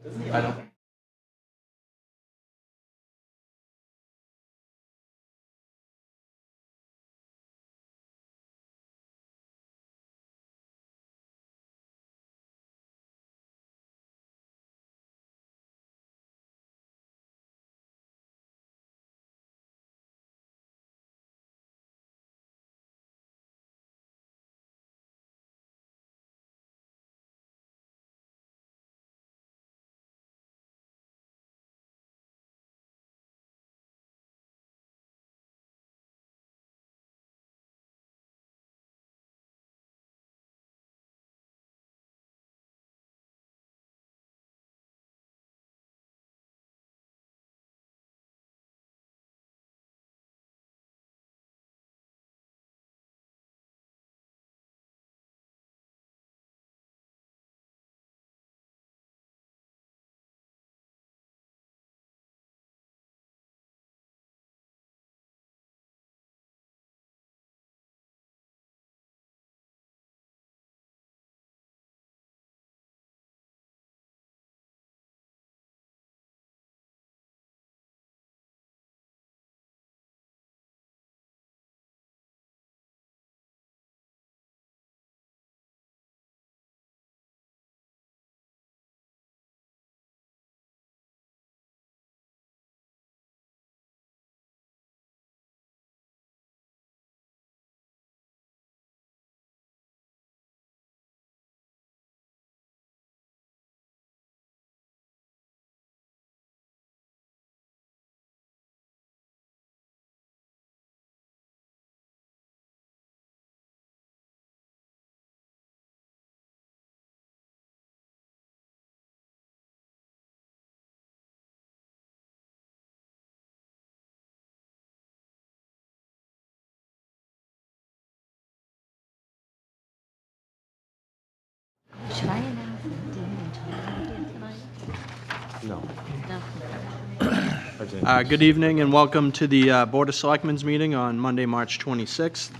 I don't. Should I announce the dean and tonight? No. No. Good evening and welcome to the Board of Selectmen's meeting on Monday, March 26th.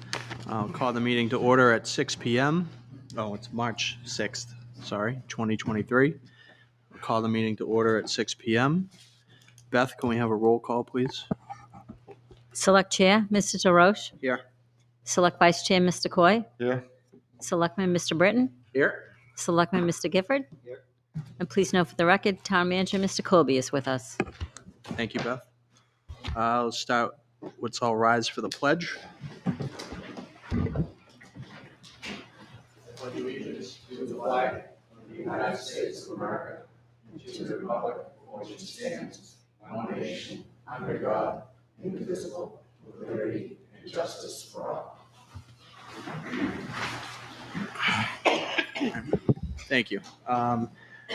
I'll call the meeting to order at 6 p.m. Oh, it's March 6th, sorry, 2023. I'll call the meeting to order at 6 p.m. Beth, can we have a roll call, please? Select Chair, Mr. DeRoche. Here. Select Vice Chair, Mr. Coy. Here. Selectman, Mr. Britton. Here. Selectman, Mr. Gifford. Here. And please note for the record, Town Manager, Mr. Colby is with us. Thank you, Beth. I'll start. Let's all rise for the pledge. Pledge allegiance to the flag of the United States of America and to the republic for which it stands, one nation, under God, indivisible, with liberty and justice for all. Thank you.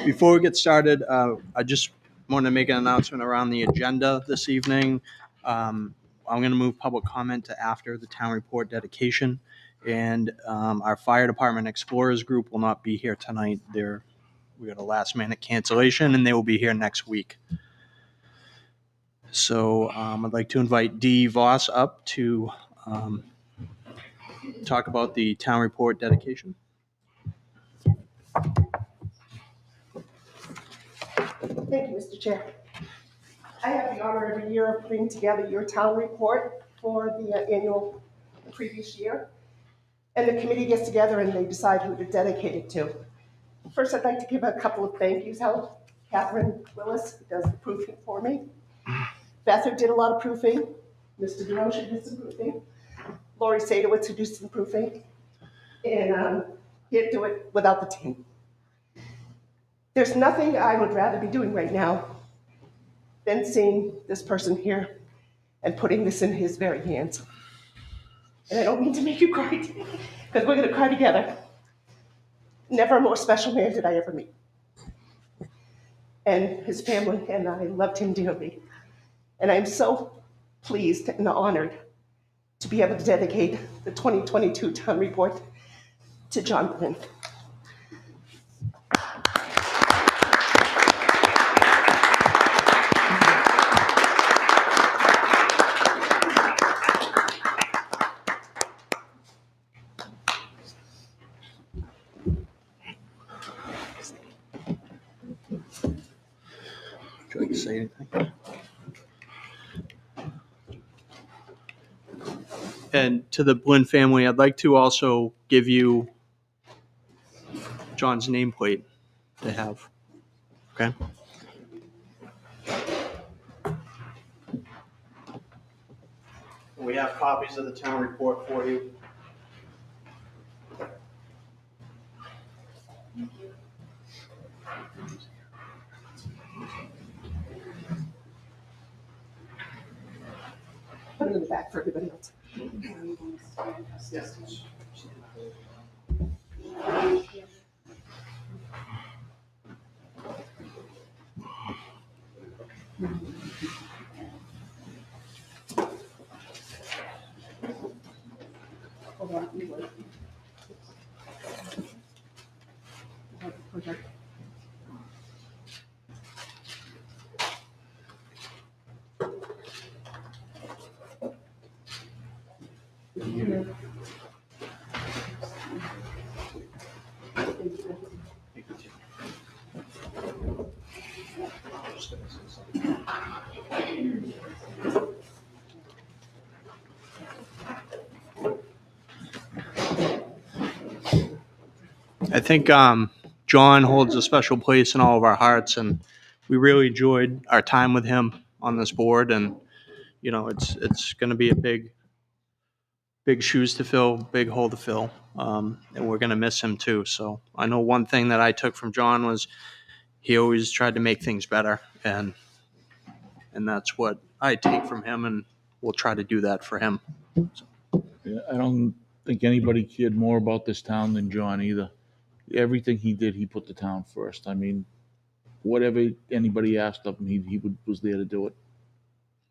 Before we get started, I just want to make an announcement around the agenda this evening. I'm going to move public comment to after the town report dedication. And our fire department explorers group will not be here tonight. We got a last minute cancellation and they will be here next week. So I'd like to invite Dee Voss up to talk about the town report dedication. Thank you, Mr. Chair. I have the honor every year of putting together your town report for the annual previous year. And the committee gets together and they decide who to dedicate it to. First, I'd like to give a couple of thank yous out. Catherine Willis, who does the proofing for me. Beth, who did a lot of proofing. Mr. DeRoche, who did some proofing. Lori Sadowitz, who did some proofing. And can't do it without the team. There's nothing I would rather be doing right now than seeing this person here and putting this in his very hands. And I don't mean to make you cry, because we're going to cry together. Never a more special man did I ever meet. And his family and I loved him dearly. And I'm so pleased and honored to be able to dedicate the 2022 town report to John Flynn. say anything? And to the Blinn family, I'd like to also give you John's nameplate to have. Okay. We have copies of the town report for you. Put it in the back for everybody else. Hold on, you wait. Okay. I think John holds a special place in all of our hearts, and we really enjoyed our time with him on this board. And you know, it's going to be a big shoes to fill, big hole to fill, and we're going to miss him too. So I know one thing that I took from John was he always tried to make things better, and that's what I take from him, and we'll try to do that for him. Yeah, I don't think anybody cared more about this town than John either. Everything he did, he put the town first. I mean, whatever anybody asked of him, he was there to do it.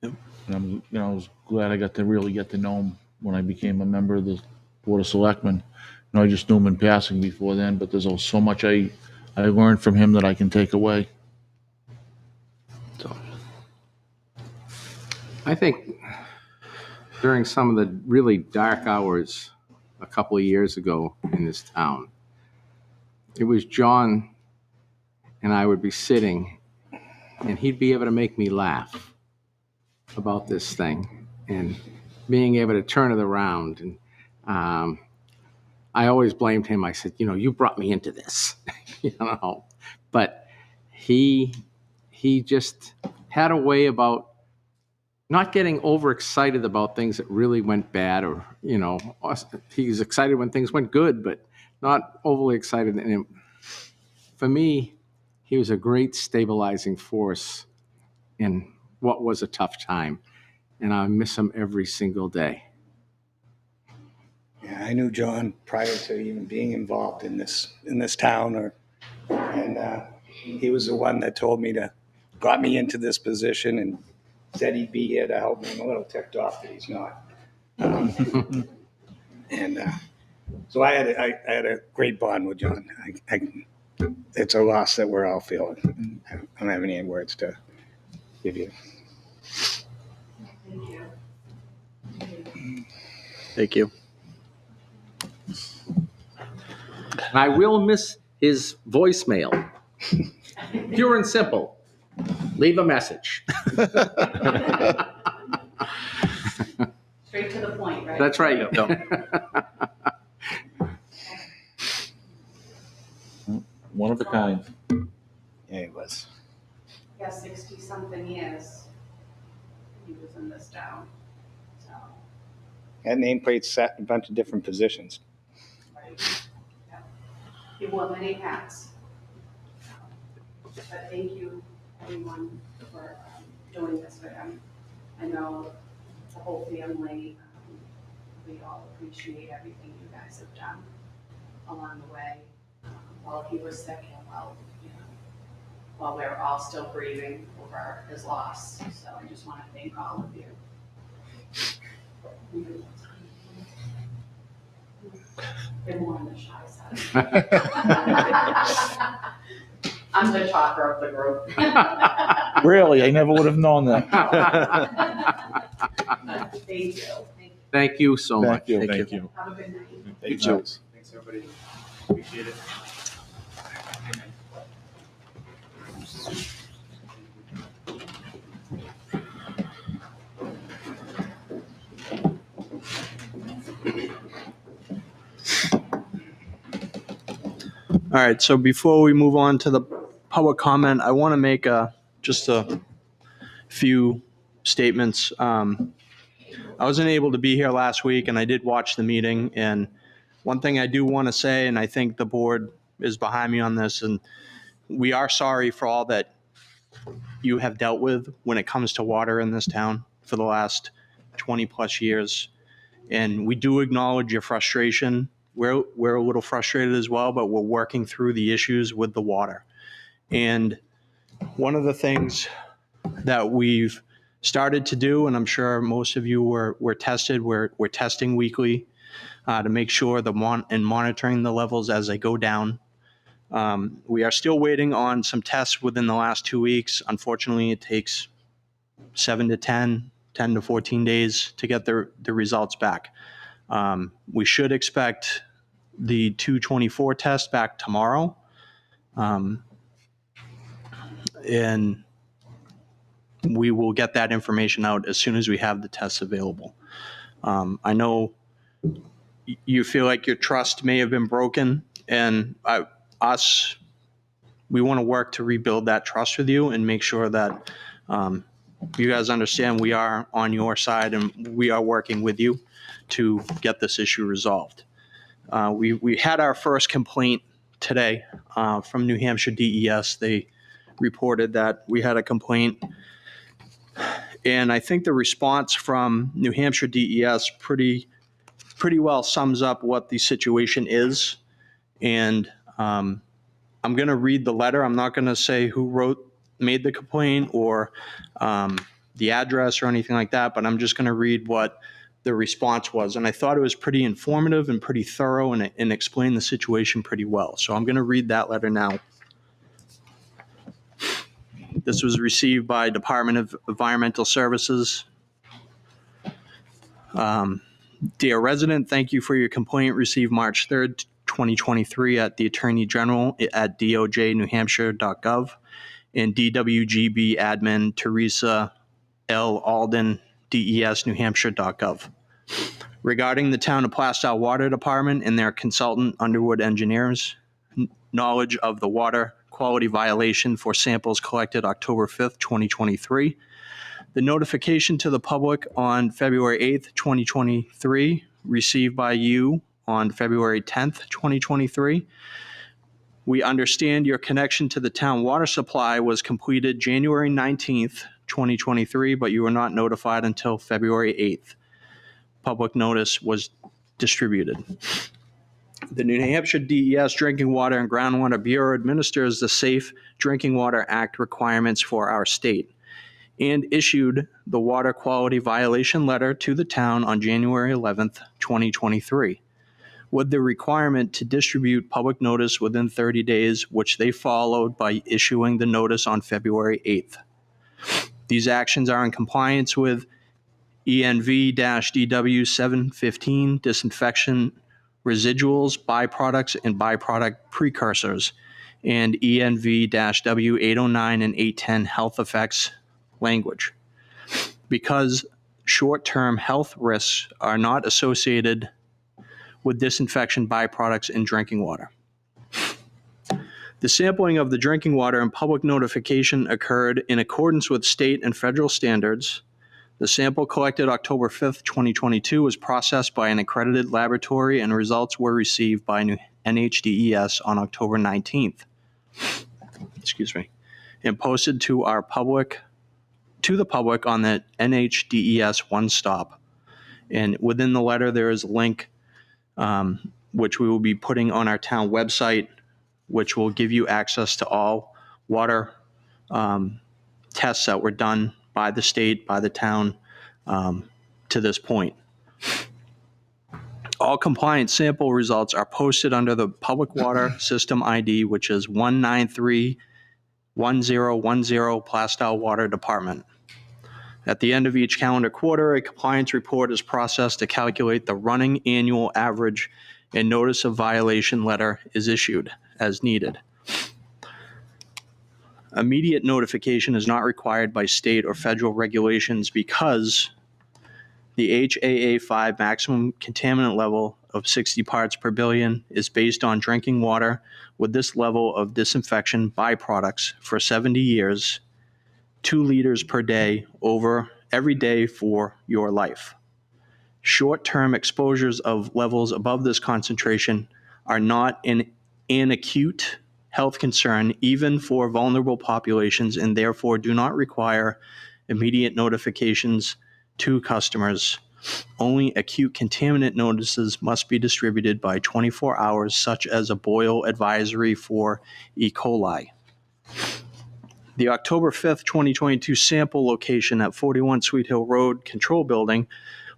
Yep. And I was glad I got to really get to know him when I became a member of the Board of Selectmen. I just knew him in passing before then, but there's so much I learned from him that I can take away. So I think during some of the really dark hours a couple of years ago in this town, it was John and I would be sitting and he'd be able to make me laugh about this thing and being able to turn it around. And I always blamed him. I said, you brought me into this, but he just had a way about not getting overexcited about things that really went bad, or he's excited when things went good, but not overly excited. And for me, he was a great stabilizing force in what was a tough time, and I miss him every single day. Yeah, I knew John prior to even being involved in this town, and he was the one that got me into this position and said he'd be here to help me. I'm a little ticked off that he's not. So I had a great bond with John. It's a loss that we're all feeling. I don't have any words to give you. thank you. And I will miss his voicemail. Pure and simple. Leave a message. Straight to the point, right? That's right. One of a kind. Yeah, he was. Yeah, 60-something years he was in this town. So, Had nameplates set in a bunch of different positions. right. Yeah. He wore many hats. But thank you, everyone, for doing this for him. I know the whole family, we all appreciate everything you guys have done along the way while he was sick and while we were all still grieving over his loss. So I just want to thank all of you. They're more on the shy side. I'm the talker of the group. Really, I never would have known that. Thank you. Thank you so much. Thank you. Thank you. Have a good night. You too. Thanks, everybody. Appreciate it. All right, so before we move on to the public comment, I want to make just a few statements. I wasn't able to be here last week, and I did watch the meeting. And one thing I do want to say, and I think the board is behind me on this, and we are sorry for all that you have dealt with when it comes to water in this town for the last 20 plus years. And we do acknowledge your frustration. We're a little frustrated as well, but we're working through the issues with the water. And one of the things that we've started to do, and I'm sure most of you were tested, we're testing weekly to make sure and monitoring the levels as they go down. We are still waiting on some tests within the last 2 weeks. Unfortunately, it takes 7 to 10 to 14 days to get the results back. We should expect the 224 test back tomorrow. And we will get that information out as soon as we have the tests available. I know you feel like your trust may have been broken, and we want to work to rebuild that trust with you and make sure that you guys understand we are on your side and we are working with you to get this issue resolved. We had our first complaint today from New Hampshire DES. They reported that we had a complaint, and I think the response from New Hampshire DES pretty well sums up what the situation is. And I'm going to read the letter. I'm not going to say who made the complaint or the address or anything like that, but I'm just going to read what the response was. And I thought it was pretty informative and pretty thorough and explained the situation pretty well. So I'm going to read that letter now. This was received by Department of Environmental Services. Dear resident, thank you for your complaint received March 3rd, 2023 at the Attorney General at dojnewhampshire.gov and DWGB admin Teresa L. Alden, DESnewhampshire.gov. Regarding the town of Plaistow Water Department and their consultant Underwood Engineers, knowledge of the water quality violation for samples collected October 5th, 2023. The notification to the public on February 8th, 2023, received by you on February 10th, 2023. We understand your connection to the town water supply was completed January 19th, 2023, but you were not notified until February 8th. Public notice was distributed. The New Hampshire DES Drinking Water and Groundwater Bureau administers the Safe Drinking Water Act requirements for our state and issued the water quality violation letter to the town on January 11th, 2023, with the requirement to distribute public notice within 30 days, which they followed by issuing the notice on February 8th. These actions are in compliance with ENV-DW 715 disinfection residuals, byproducts, and byproduct precursors, and ENV-W 809 and 810 health effects language. Because short-term health risks are not associated with disinfection byproducts in drinking water. The sampling of the drinking water and public notification occurred in accordance with state and federal standards. The sample collected October 5th, 2022 was processed by an accredited laboratory and results were received by NHDES on October 19th. And posted to the public on the NHDES One Stop. And within the letter, there is a link which we will be putting on our town website, which will give you access to all water tests that were done by the state, by the town, to this point. All compliant sample results are posted under the Public Water System ID, which is 1931010 Plaistow Water Department. At the end of each calendar quarter, a compliance report is processed to calculate the running annual average, and notice of violation letter is issued as needed. Immediate notification is not required by state or federal regulations because the HAA5 maximum contaminant level of 60 parts per billion is based on drinking water with this level of disinfection byproducts for 70 years, 2 liters per day over every day for your life. Short-term exposures of levels above this concentration are not an acute health concern even for vulnerable populations and therefore do not require immediate notifications to customers. Only acute contaminant notices must be distributed by 24 hours, such as a boil advisory for E. coli. The October 5th, 2022 sample location at 41 Sweet Hill Road Control Building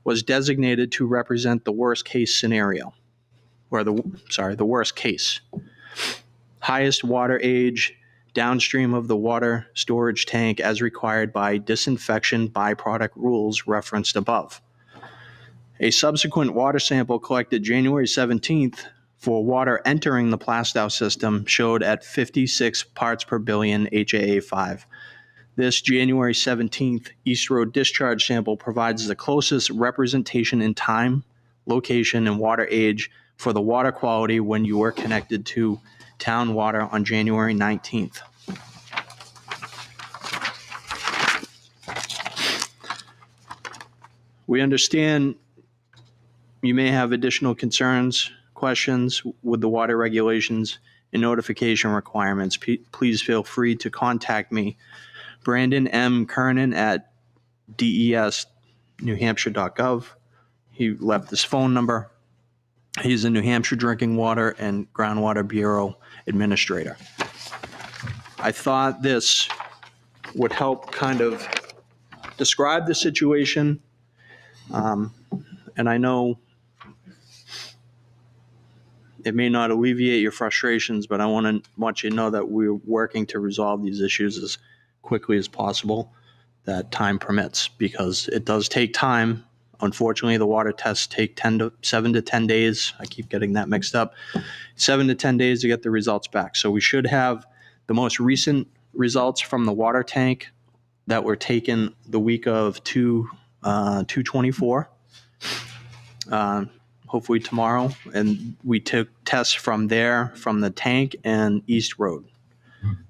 was designated to represent the worst case scenario, or the worst case. Highest water age downstream of the water storage tank as required by disinfection byproduct rules referenced above. A subsequent water sample collected January 17th for water entering the Plaistow system showed at 56 parts per billion HAA5. This January 17th East Road discharge sample provides the closest representation in time, location, and water age for the water quality when you were connected to town water on January 19th. We understand you may have additional concerns, questions with the water regulations and notification requirements. Please feel free to contact me, Brandon M. Kernan at desnewhampshire.gov. He left his phone number. He's a New Hampshire Drinking Water and Groundwater Bureau Administrator. I thought this would help kind of describe the situation. And I know it may not alleviate your frustrations, but I want you to know that we're working to resolve these issues as quickly as possible that time permits, because it does take time. Unfortunately, the water tests take 7 to 10 days. I keep getting that mixed up. 7 to 10 days to get the results back. So we should have the most recent results from the water tank that were taken the week of 2/24. Hopefully tomorrow. And we took tests from there, from the tank and East Road.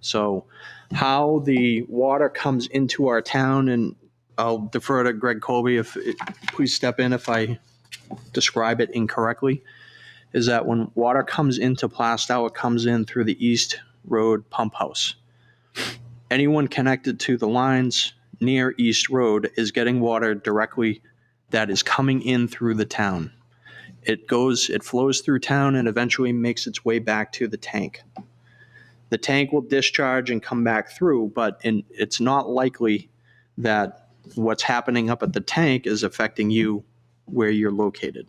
So how the water comes into our town, and I'll defer to Greg Colby, please step in if I describe it incorrectly, is that when water comes into Plaistow, it comes in through the East Road pump house. Anyone connected to the lines near East Road is getting water directly that is coming in through the town. It flows through town and eventually makes its way back to the tank. The tank will discharge and come back through, but it's not likely that what's happening up at the tank is affecting you where you're located.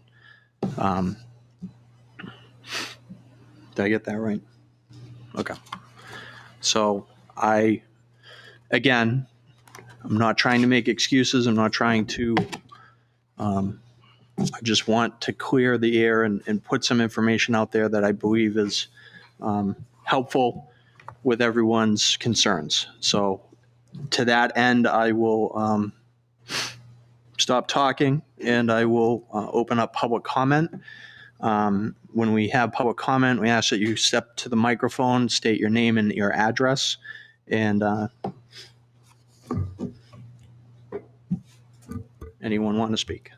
Did I get that right? Okay. So I'm not trying to make excuses. I'm not trying to, I just want to clear the air and put some information out there that I believe is helpful with everyone's concerns. So to that end, I will stop talking and I will open up public comment. When we have public comment, we ask that you step to the microphone, state your name and your address, and anyone want to speak?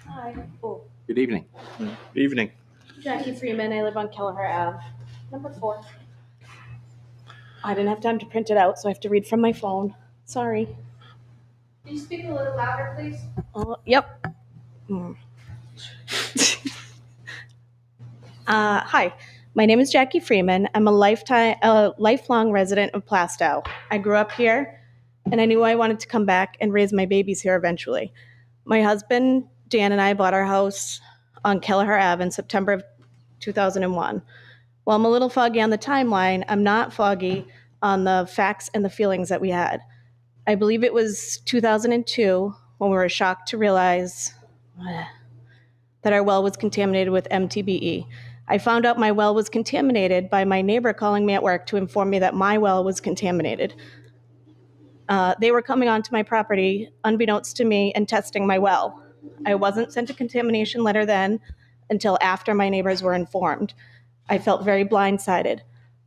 Hi. Oh, Good evening. Evening. Jackie Freeman. I live on Kelleher Ave, number 4. I didn't have time to print it out, so I have to read from my phone. Sorry. Can you speak a little louder, please? Yep. Hi. My name is Jackie Freeman. I'm a lifelong resident of Plaistow. I grew up here, and I knew I wanted to come back and raise my babies here eventually. My husband, Dan, and I bought our house on Kelleher Ave in September of 2001. While I'm a little foggy on the timeline, I'm not foggy on the facts and the feelings that we had. I believe it was 2002 when we were shocked to realize that our well was contaminated with MTBE. I found out my well was contaminated by my neighbor calling me at work to inform me that my well was contaminated. They were coming onto my property, unbeknownst to me, and testing my well. I wasn't sent a contamination letter then until after my neighbors were informed. I felt very blindsided.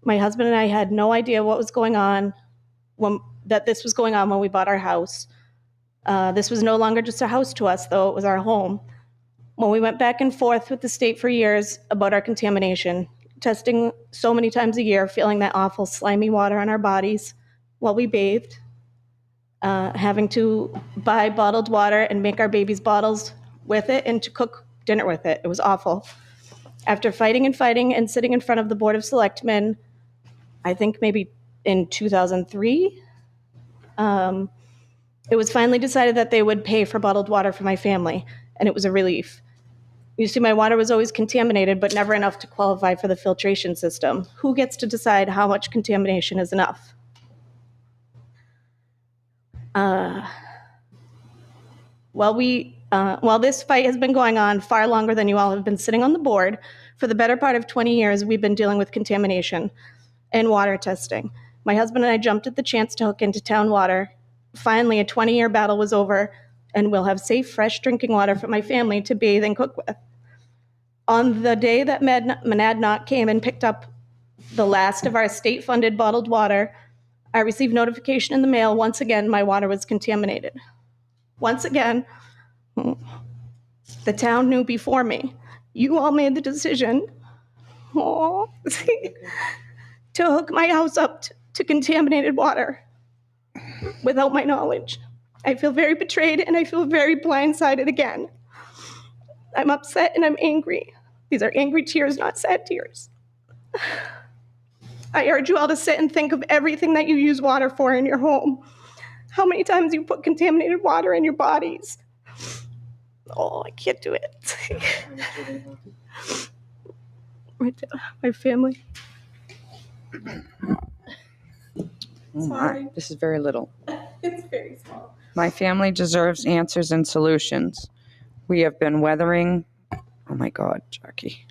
My husband and I had no idea what was going on, that this was going on when we bought our house. This was no longer just a house to us, though it was our home. When we went back and forth with the state for years about our contamination, testing so many times a year, feeling that awful slimy water on our bodies while we bathed, having to buy bottled water and make our babies bottles with it and to cook dinner with it. It was awful. After fighting and sitting in front of the Board of Selectmen, I think maybe in 2003, it was finally decided that they would pay for bottled water for my family, and it was a relief. You see, my water was always contaminated, but never enough to qualify for the filtration system. Who gets to decide how much contamination is enough? While this fight has been going on far longer than you all have been sitting on the board, for the better part of 20 years, we've been dealing with contamination and water testing. My husband and I jumped at the chance to hook into town water. Finally, a 20-year battle was over, and we'll have safe, fresh drinking water for my family to bathe and cook with. On the day that Monadnock came and picked up the last of our state-funded bottled water, I received notification in the mail, once again, my water was contaminated. Once again, the town knew before me. You all made the decision to hook my house up to contaminated water without my knowledge. I feel very betrayed and I feel very blindsided again. I'm upset and I'm angry. These are angry tears, not sad tears. I urge you all to sit and think of everything that you use water for in your home. How many times you put contaminated water in your bodies? Oh, I can't do it. My family. Oh my, this is very little. It's very small. My family deserves answers and solutions. We have been weathering, oh my God, Jackie.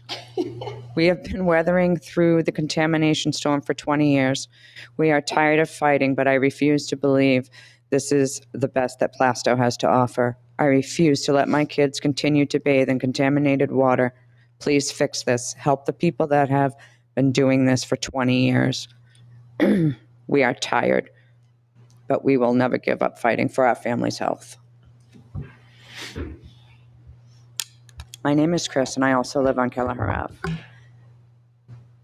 We have been weathering through the contamination storm for 20 years. We are tired of fighting, but I refuse to believe this is the best that Plaistow has to offer. I refuse to let my kids continue to bathe in contaminated water. Please fix this. Help the people that have been doing this for 20 years. We are tired, but we will never give up fighting for our family's health. My name is Chris, and I also live on Kelleher Ave.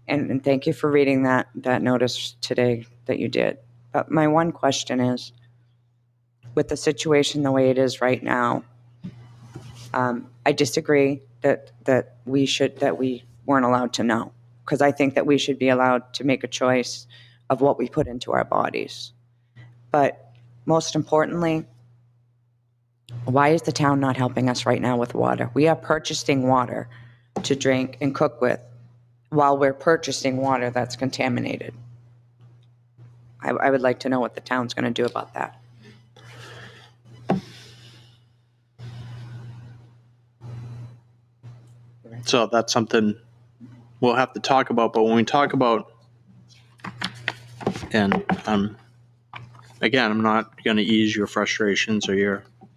And thank you for reading that notice today that you did. But my one question is, with the situation the way it is right now, I disagree that we weren't allowed to know, because I think that we should be allowed to make a choice of what we put into our bodies. But most importantly, why is the town not helping us right now with water? We are purchasing water to drink and cook with while we're purchasing water that's contaminated. I would like to know what the town's going to do about that. So that's something we'll have to talk about. But when we talk about, and again, I'm not going to ease your frustrations or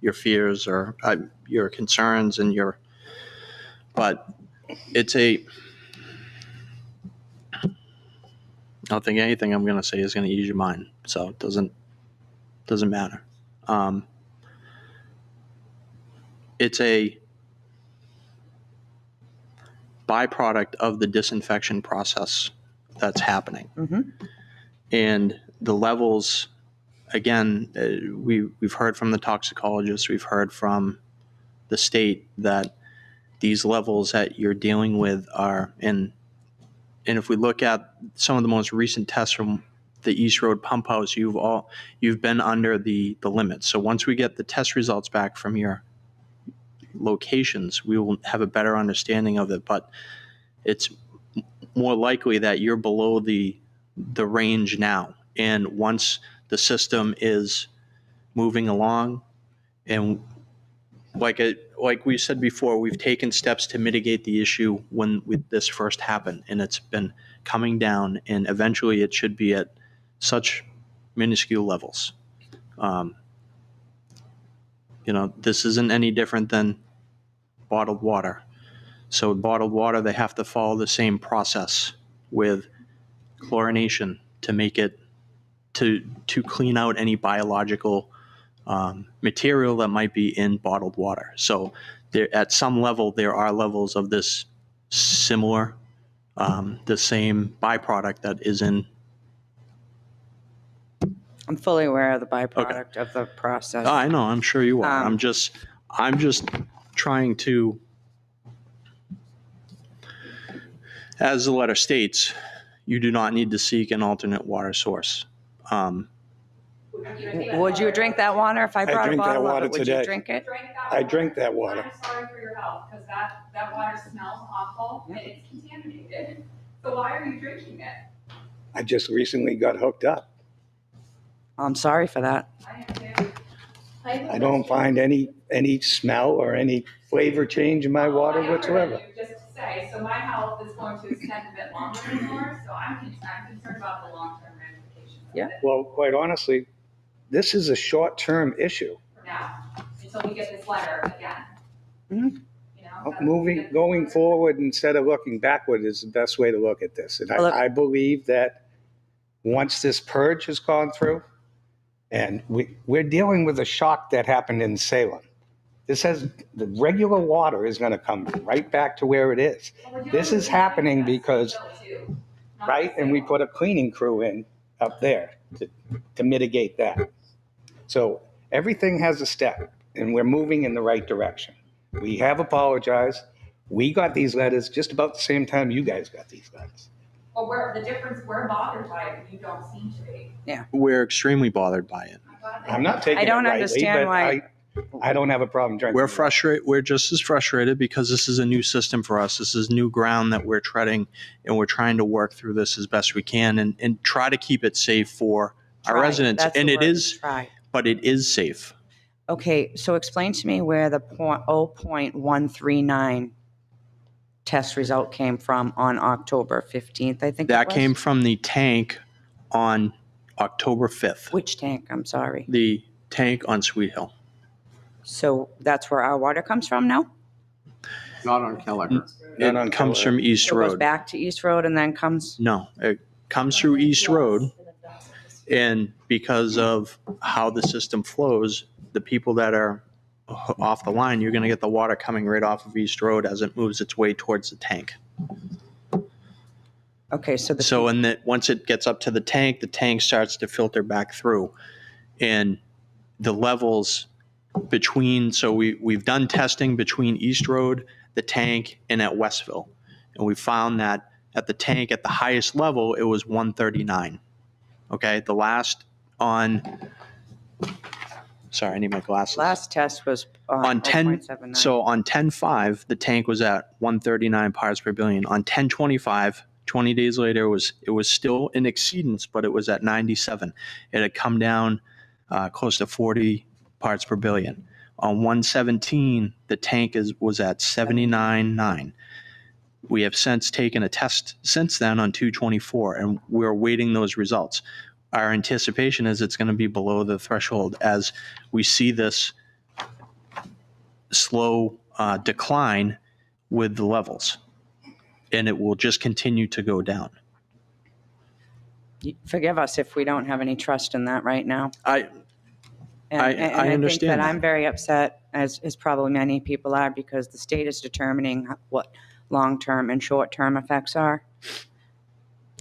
your fears or your concerns and but it's I don't think anything I'm going to say is going to ease your mind. So it doesn't matter. It's a byproduct of the disinfection process that's happening. Mm-hmm. And the levels, again, we've heard from the toxicologists, we've heard from the state that these levels that you're dealing with are in. And if we look at some of the most recent tests from the East Road pump house, you've been under the limits. So once we get the test results back from your locations, we will have a better understanding of it. But it's more likely that you're below the range now. And once the system is moving along. And like we said before, we've taken steps to mitigate the issue when this first happened, and it's been coming down, and eventually it should be at such minuscule levels. This isn't any different than bottled water. So bottled water, they have to follow the same process with chlorination to make it to clean out any biological material that might be in bottled water. So there, at some level, there are levels of this similar, the same byproduct that is in. I'm fully aware of the byproduct of the process. I know, I'm sure you are. Um, I'm just trying to, as the letter states, you do not need to seek an alternate water source. Would you drink that water if I brought a drink that bottle of water it? Would today. you drink it? I drink that water. I'm sorry for your health, because that water smells awful and it's contaminated. So why are you drinking it? I just recently got hooked up. I'm sorry for that. I am too. I don't find any smell or any flavor change in my water whatsoever. Just to say, so my health is going to extend a bit longer than yours, so I'm concerned about the long-term ramifications of Yeah. it Well, quite honestly, this is a short-term issue. for now, until we get this letter again. Mhm. You know, Going forward instead of looking backward is the best way to look at this. And Well, I believe that once this purge has gone through, and we're dealing with a shock that happened in Salem. The regular water is going to come right back to where it is. This is happening because, right, and we put a cleaning crew in up there to mitigate that. So everything has a step, and we're moving in the right direction. We have apologized. We got these letters just about the same time you guys got these letters. Well, we're bothered by it, and you don't seem to be. We're extremely bothered by it. I'm not taking I don't it lightly, understand but why. I don't have a problem drinking. We're frustrated. We're just as frustrated because this is a new system for us. This is new ground that we're treading, and we're trying to work through this as best we can and try to keep it safe for our Try. residents. That's And the it word, is, try. but it is safe. Okay, so explain to me where the 0.139 test result came from on October 15th, I think That it was? came from the tank on October 5th. Which tank? I'm sorry. The tank on Sweet Hill. So that's where our water comes from now? Not on Kelleher. It Not on comes Kelleher. from East So it goes Road. back to East Road and then comes? No, it comes through East Road. And because of how the system flows, the people that are off the line, you're going to get the water coming right off of East Road as it moves its way towards the tank. Okay, so Once it gets up to the tank starts to filter back through. And the levels between, so we've done testing between East Road, the tank, and at Westville. And we found that at the tank, at the highest level, it was 139. Okay, the last on, sorry, I need my glasses. last test was On 10, 0.79. so on 10/5, the tank was at 139 parts per billion. On 10/25, 20 days later, it was still in exceedance, but it was at 97. It had come down close to 40 parts per billion. On 117, the tank was at 79.9. We have since taken a test since then on 2/24, and we're awaiting those results. Our anticipation is it's going to be below the threshold as we see this slow decline with the levels, and it will just continue to go down. Forgive us if we don't have any trust in that right now. I I think understand that that. I'm very upset, as probably many people are, because the state is determining what long-term and short-term effects are.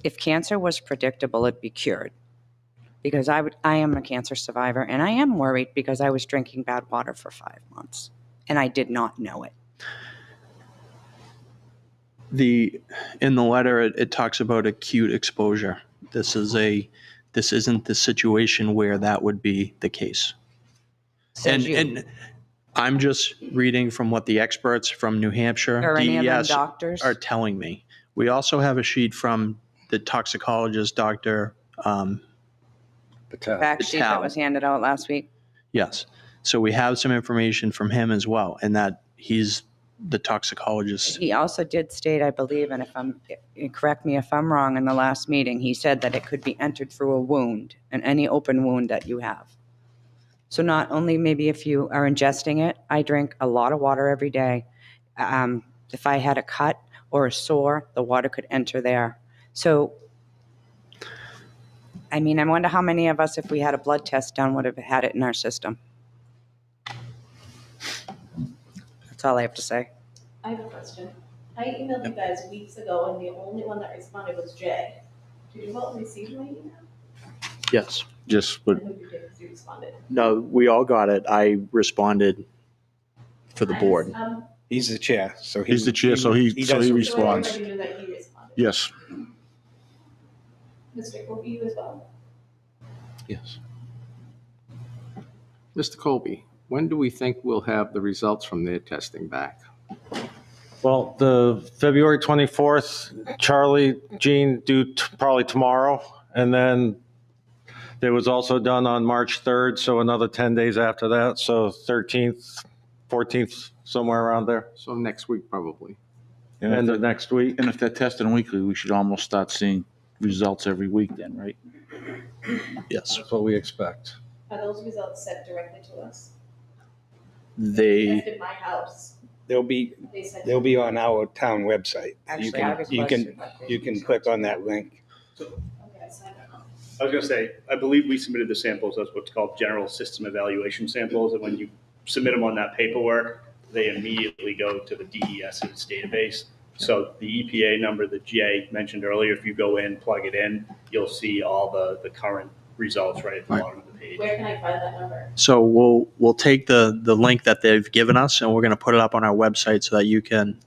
If cancer was predictable, it'd be cured. Because I am a cancer survivor, and I am worried because I was drinking bad water for 5 months, and I did not know it. In the letter, it talks about acute exposure. This isn't the situation where that would be the case. And I'm just reading from what the experts from New Hampshire, Or any of them DES, doctors? are telling me. We also have a sheet from the toxicologist, Dr. Fact sheet that Patel. was handed out last week. Yes. So we have some information from him as well, and that he's the toxicologist. He also did state, I believe, and correct me if I'm wrong, in the last meeting, he said that it could be entered through a wound, and any open wound that you have. So not only maybe if you are ingesting it, I drink a lot of water every day. If I had a cut or a sore, the water could enter there. So, I mean, I wonder how many of us, if we had a blood test done, would have had it in our system. That's all I have to say. I have a question. I emailed you guys weeks ago, and the only one that responded was Jay. Did you all receive my email? Yes. Just, I but hope you did, because you responded. No, we all got it. I responded for the board. He's the chair, so he's the chair, so he does responds. So everybody knew that he responded. Yes. Mr. Colby, you as well? Yes. Mr. Colby, when do we think we'll have the results from their testing back? Well, the February 24th, Charlie, Jean due probably tomorrow. And then there was also done on March 3rd, so another 10 days after that. So 13th, 14th, somewhere around there. So next week, probably. End of next week. And if they're testing weekly, we should almost start seeing results every week then, right? Yes. That's what we expect. Are those results sent directly to us? They, Tested my house. They'll be They sent on our town website. Actually, I requested that they You can use click on that link. Okay, I signed up. I was going to say, I believe we submitted the samples as what's called general system evaluation samples. And when you submit them on that paperwork, they immediately go to the DES's database. So the EPA number that Jay mentioned earlier, if you go in, plug it in, you'll see all the current results right at the bottom of the page. Where can I find that number? so we'll take the link that they've given us, and we're going to put it up on our website so that you can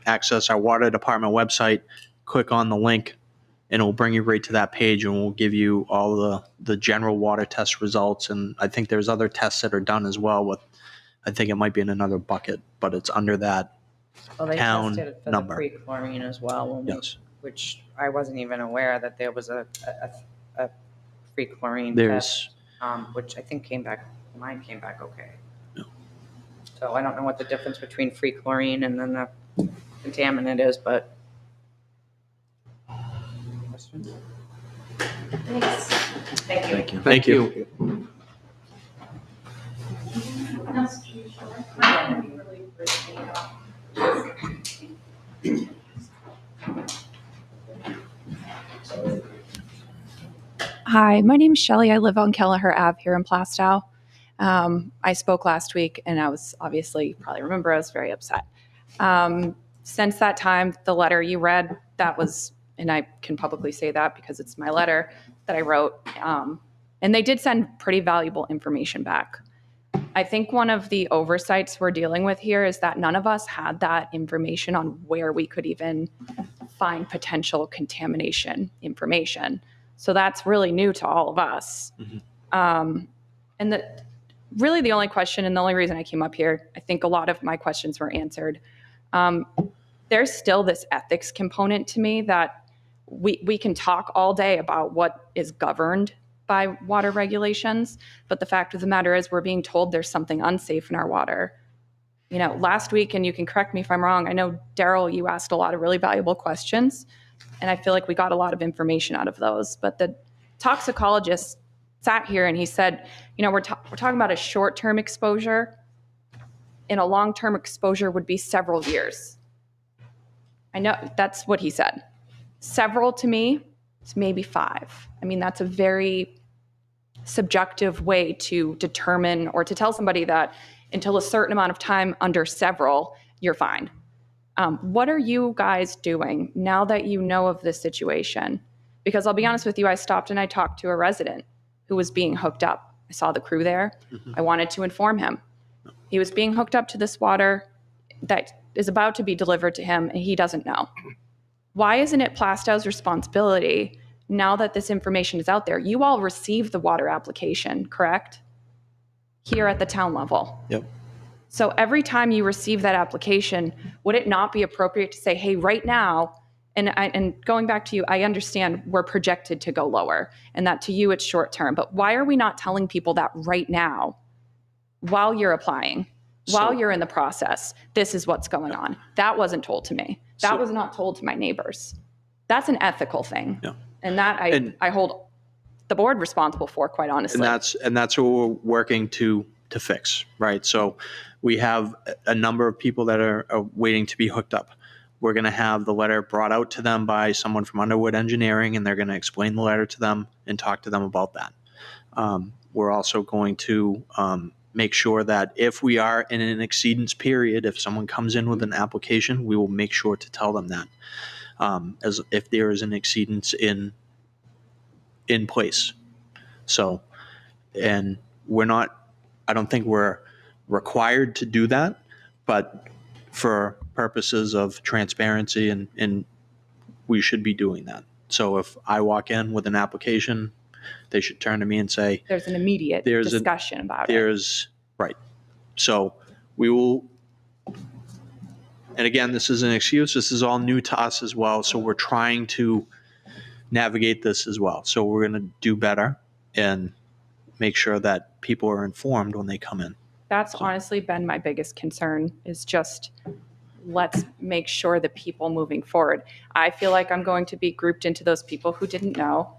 access our water department website, click on the link, and it'll bring you right to that page, and we'll give you all the general water test results. And I think there's other tests that are done as well with, I think it might be in another bucket, but it's under that. Well, they town tested it for number. the free chlorine as well, when Yes. which I wasn't even aware that there was a free chlorine There's, test, which I think mine came back okay. Yeah. So I don't know what the difference between free chlorine and then the contaminant is, but. Questions? Thanks. Thank you. thank you. Hi, my name is Shelly. I live on Kelleher Ave here in Plastow. I spoke last week, and I was obviously, you probably remember, I was very upset. Since that time, the letter you read, that was, and I can publicly say that because it's my letter that I wrote, and they did send pretty valuable information back. I think one of the oversights we're dealing with here is that none of us had that information on where we could even find potential contamination information. So that's really new to all of us. Mm-hmm. And really the only question and the only reason I came up here, I think a lot of my questions were answered. There's still this ethics component to me that we can talk all day about what is governed by water regulations, but the fact of the matter is we're being told there's something unsafe in our water. You know, last week, and you can correct me if I'm wrong, I know, Daryl, you asked a lot of really valuable questions, and I feel like we got a lot of information out of those. But the toxicologist sat here and he said, you know, we're talking about a short-term exposure, and a long-term exposure would be several years. I know that's what he said. Several to me, it's maybe 5. I mean, that's a very subjective way to determine or to tell somebody that until a certain amount of time under several, you're fine. What are you guys doing now that you know of this situation? Because I'll be honest with you, I stopped and I talked to a resident who was being hooked up. I saw the crew there. Mm-hmm. I wanted to inform him. He was being hooked up to this water that is about to be delivered to him, and he doesn't know. Why isn't it Plastow's responsibility now that this information is out there? You all received the water application, correct? Here at the town level. Yep. So every time you receive that application, would it not be appropriate to say, hey, right now, and going back to you, I understand we're projected to go lower and that to you it's short term, but why are we not telling people that right now while you're applying, So- while you're in the process, this is what's going on. That wasn't told to me. That So- was not told to my neighbors. That's an ethical thing. Yeah. And that I hold the board responsible for, quite honestly. And that's what we're working to fix, right? So we have a number of people that are waiting to be hooked up. We're going to have the letter brought out to them by someone from Underwood Engineering, and they're going to explain the letter to them and talk to them about that. We're also going to make sure that if we are in an exceedance period, if someone comes in with an application, we will make sure to tell them that, as if there is an exceedance in place. So, and I don't think we're required to do that, but for purposes of transparency and we should be doing that. So if I walk in with an application, they should turn to me and say, There's an immediate discussion about it. Right. So we will, and again, this is an excuse. This is all new to us as well. So we're trying to navigate this as well. So we're going to do better and make sure that people are informed when they come in. That's honestly been my biggest concern, is just let's make sure that people moving forward. I feel like I'm going to be grouped into those people who didn't know.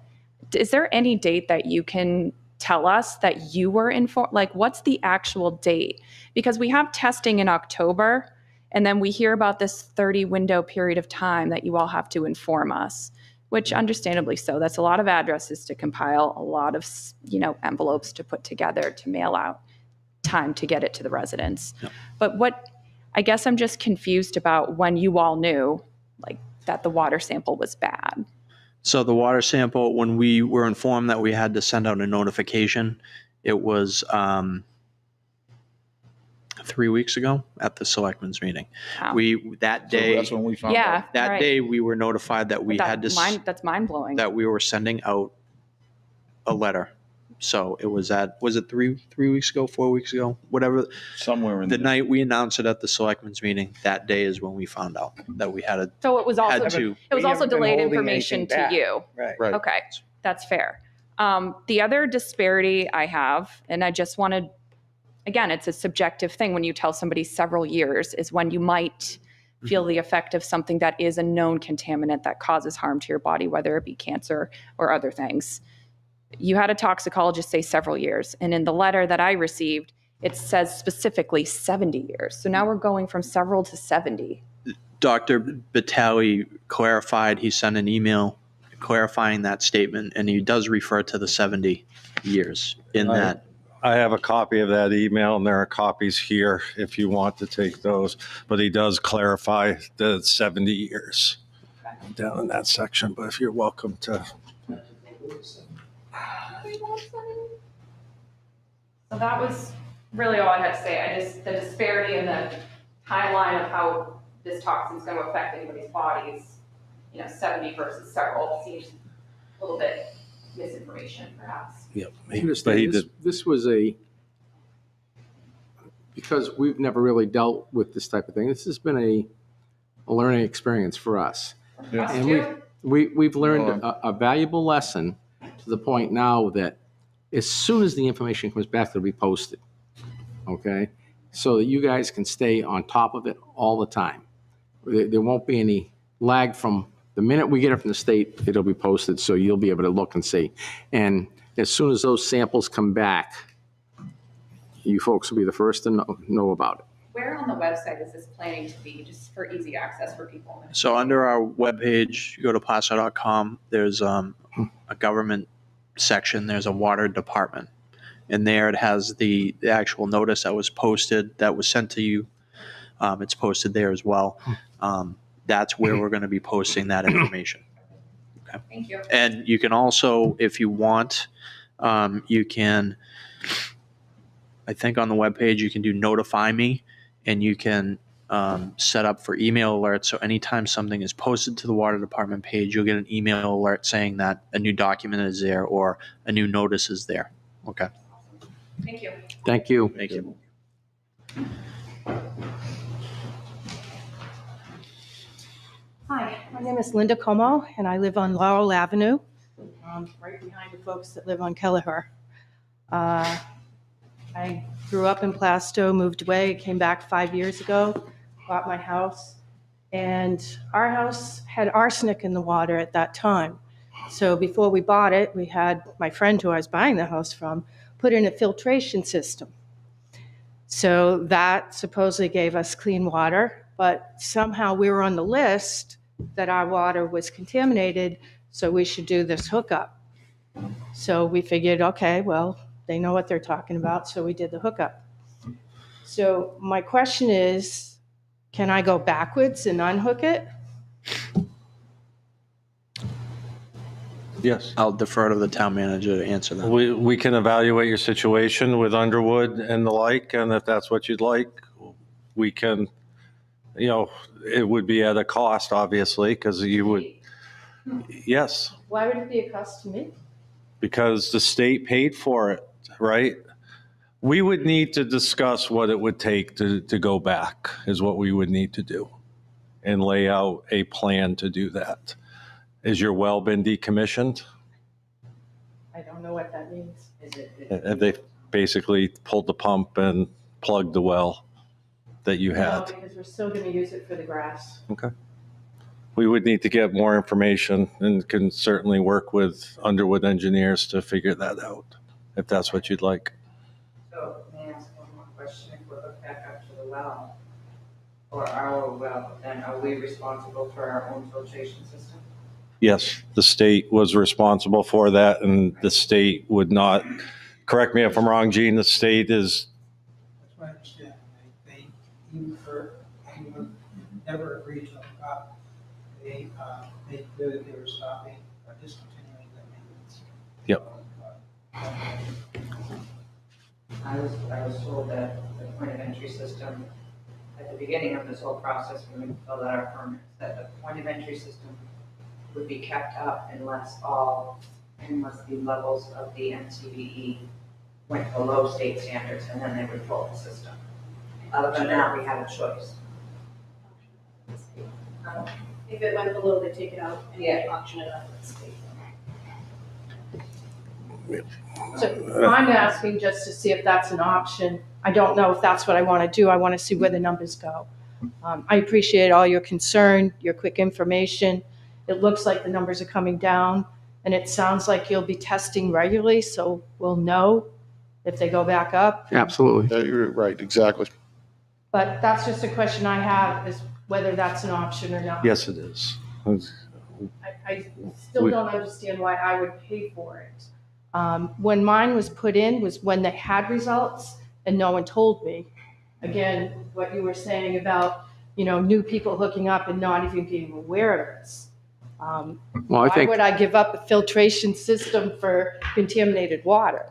Is there any date that you can tell us that you were informed? Like, what's the actual date? Because we have testing in October, and then we hear about this 30 window period of time that you all have to inform us, which understandably so. That's a lot of addresses to compile, a lot of, envelopes to put together, to mail out, time to get it to the residents. Yep. But I guess I'm just confused about when you all knew, like, that the water sample was bad. So the water sample, when we were informed that we had to send out a notification, it was 3 weeks ago at the Selectmen's meeting. Wow. That So day, that's when we found out. that right. day we were notified that we had to That's mind blowing. that we were sending out a letter. So it was it 3 weeks ago, 4 weeks ago, whatever. Somewhere in The there. night we announced it at the Selectmen's meeting, that day is when we found out that we had So it was also had to. it was We also haven't been delayed holding information anything to back. you. Right. Right. Okay, that's fair. The other disparity I have, and I just wanted, again, it's a subjective thing when you tell somebody several years, is when you might feel the effect of something that is a known contaminant that causes harm to your body, whether it be cancer or other things. You had a toxicologist say several years, and in the letter that I received, it says specifically 70 years. So now we're going from several to 70. Dr. Batali clarified, he sent an email clarifying that statement, and he does refer to the 70 years in Right. that. I have a copy of that email, and there are copies here if you want to take those. But he does clarify the 70 years down in that section. But if you're welcome to. So that was really all I had to say. The disparity in the timeline of how this toxin is going to affect anybody's bodies, 70 versus several, seems a little bit misinformation, perhaps. Yep. I understand. This was because we've never really dealt with this type of thing. This has been a learning experience for us. Yeah. Us And too? we've learned a valuable lesson to the point now that as soon as the information comes back, it'll be posted. Okay? So that you guys can stay on top of it all the time. There won't be any lag from the minute we get it from the state, it'll be posted, so you'll be able to look and see. And as soon as those samples come back, you folks will be the first to know about it. Where on the website is this planning to be, just for easy access for people? So under our webpage, you go to plaistow.com, there's a government section, there's a water department. And there it has the actual notice that was posted, that was sent to you. It's posted there as well. That's where we're going to be posting that information. Okay. Thank you. And you can also, if you want, you can, I think on the webpage, you can do notify me, and you can set up for email alerts. So anytime something is posted to the water department page, you'll get an email alert saying that a new document is there or a new notice is there. Okay. Thank you. Thank you. Thank you. Hi, my name is Linda Como, and I live on Laurel Avenue, right behind the folks that live on Kelleher. I grew up in Plaistow, moved away, came back 5 years ago, bought my house, and our house had arsenic in the water at that time. So before we bought it, we had my friend who I was buying the house from put in a filtration system. So that supposedly gave us clean water, but somehow we were on the list that our water was contaminated, so we should do this hookup. So we figured, okay, well, they know what they're talking about, so we did the hookup. So my question is, can I go backwards and unhook it? Yes. I'll defer to the town manager to answer that. We can evaluate your situation with Underwood and the like, and if that's what you'd like, we can, it would be at a cost, obviously, because you would, yes, Why would it be a cost to me? because the state paid for it, right? We would need to discuss what it would take to go back, is what we would need to do, and lay out a plan to do that. Has your well been decommissioned? I don't know what that means. Have they basically pulled the pump and plugged the well that you No, had? because we're still going to use it for the grass. Okay. We would need to get more information and can certainly work with Underwood engineers to figure that out, if that's what you'd like. So may I ask one more question? If we're hooked back up to the well, or our well, then are we responsible for our own filtration system? Yes, the state was responsible for that, and the state would not, correct me if I'm wrong, Gene, the state is, That's my understanding. They even for anyone who never agreed to hook up, they made clear that they were stopping or discontinuing the maintenance. Yep. I was told that the point of entry system, at the beginning of this whole process, when we filled out our permits, that the point of entry system would be kept up unless the levels of the NCBE went below state standards, and then they would pull the system. Other than that, we had a choice. If it went below, they take it out and auction it up. So I'm asking just to see if that's an option. I don't know if that's what I want to do. I want to see where the numbers go. I appreciate all your concern, your quick information. It looks like the numbers are coming down, and it sounds like you'll be testing regularly, so we'll know if they go back up. Absolutely. Yeah, you're right, exactly. But that's just a question I have, is whether that's an option or not. yes, it is. I still don't understand why I would pay for it. When mine was put in was when they had results and no one told me. Again, what you were saying about, new people hooking up and not even being aware of this. Why would I give up a filtration system for contaminated water?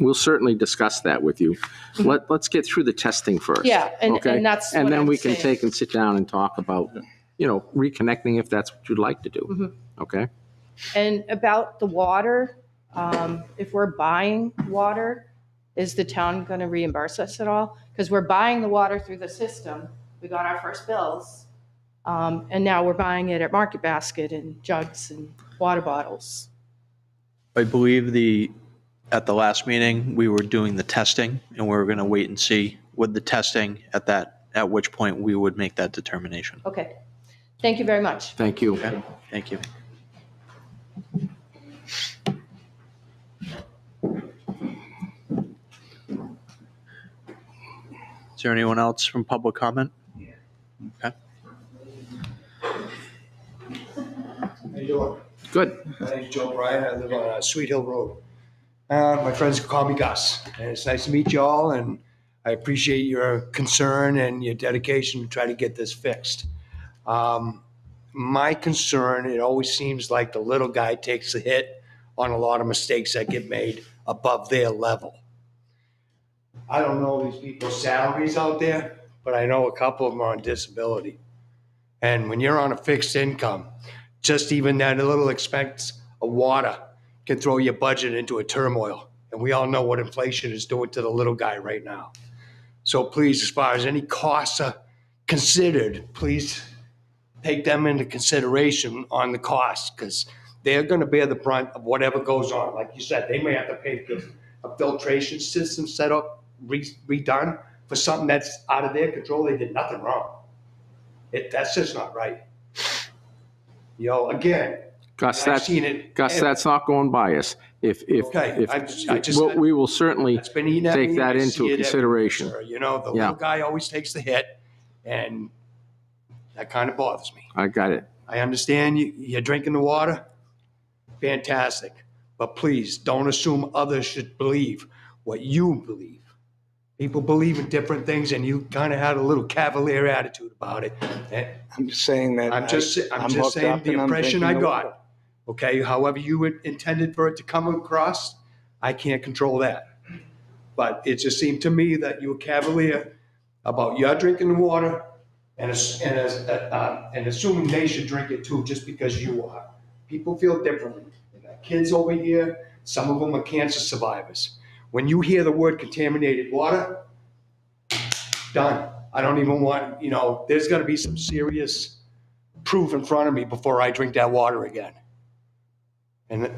We'll certainly discuss that with you. Let's get through the testing first. Yeah, and okay? that's and what then I'm we can saying. take and sit down and talk about, reconnecting if that's what you'd like to do. Mm-hmm. Okay. And about the water, if we're buying water, is the town going to reimburse us at all? Because we're buying the water through the system. We got our first bills. And now we're buying it at Market Basket in jugs and water bottles. I believe at the last meeting, we were doing the testing, and we were going to wait and see with the testing at which point we would make that determination. Okay. Thank you very much. Thank you. Okay. Thank you. Is there anyone else from public comment? Okay. How you doing? Good. My name's Joe Bryan. I live on Sweet Hill Road. My friends call me Gus, and it's nice to meet you all, and I appreciate your concern and your dedication to try to get this fixed. My concern, it always seems like the little guy takes a hit on a lot of mistakes that get made above their level. I don't know these people's salaries out there, but I know a couple of them are on disability. And when you're on a fixed income, just even that little expense of water can throw your budget into a turmoil. And we all know what inflation is doing to the little guy right now. So please, as far as any costs are considered, please take them into consideration on the cost, because they're gonna bear the brunt of whatever goes on. Like you said, they may have to pay for a filtration system set up, redone for something that's out of their control. They did nothing wrong. That's just not right. You know, again, Gus, I've seen it. that's not going by us. Okay, We will certainly It's been eating at take me, that and I into see it consideration. everywhere, sir. You know, the Yeah. little guy always takes the hit, and that kind of bothers me. I got it. I understand you're drinking the water. Fantastic. But please don't assume others should believe what you believe. People believe in different things, and you kind of had a little cavalier attitude about it. I'm just saying that. I'm just hooked saying up the and I'm impression drinking I the got. water. Okay, however you intended for it to come across, I can't control that. But it just seemed to me that you were cavalier about your drinking the water and assuming they should drink it too just because you are. People feel differently. They got kids over here. Some of them are cancer survivors. When you hear the word contaminated water, done. I don't even want, there's got to be some serious proof in front of me before I drink that water again. And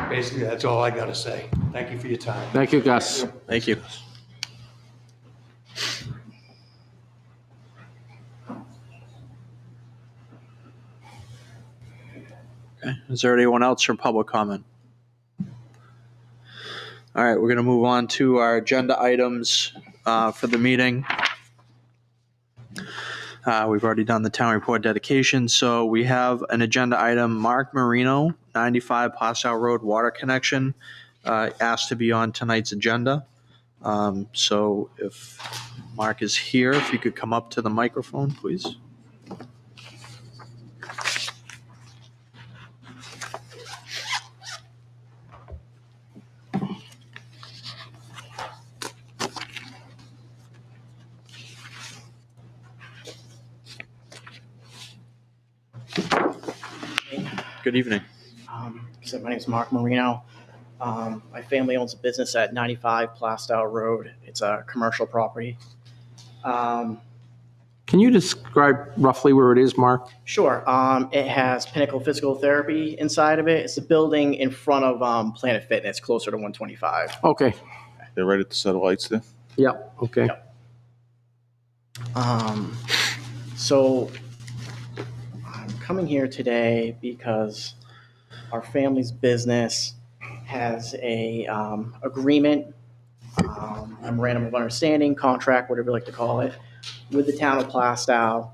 basically, that's all I got to say. Thank you for your time. Thank you, Gus. Thank you. Okay. Is there anyone else for public comment? All right, we're going to move on to our agenda items for the meeting. We've already done the town report dedication, so we have an agenda item, Mark Marino, 95 Plaistow Road water connection, asked to be on tonight's agenda. So if Mark is here, if you could come up to the microphone, please. Good evening. So my name is Mark Marino. My family owns a business at 95 Plaistow Road. It's a commercial property. Can you describe roughly where it is, Mark? Sure. It has Pinnacle Physical Therapy inside of it. It's the building in front of Planet Fitness, closer to 125. Okay. They're right at the set of lights there. Yep. Okay. Yep. So I'm coming here today because our family's business has a agreement, memorandum of understanding, contract, whatever you like to call it, with the town of Plaistow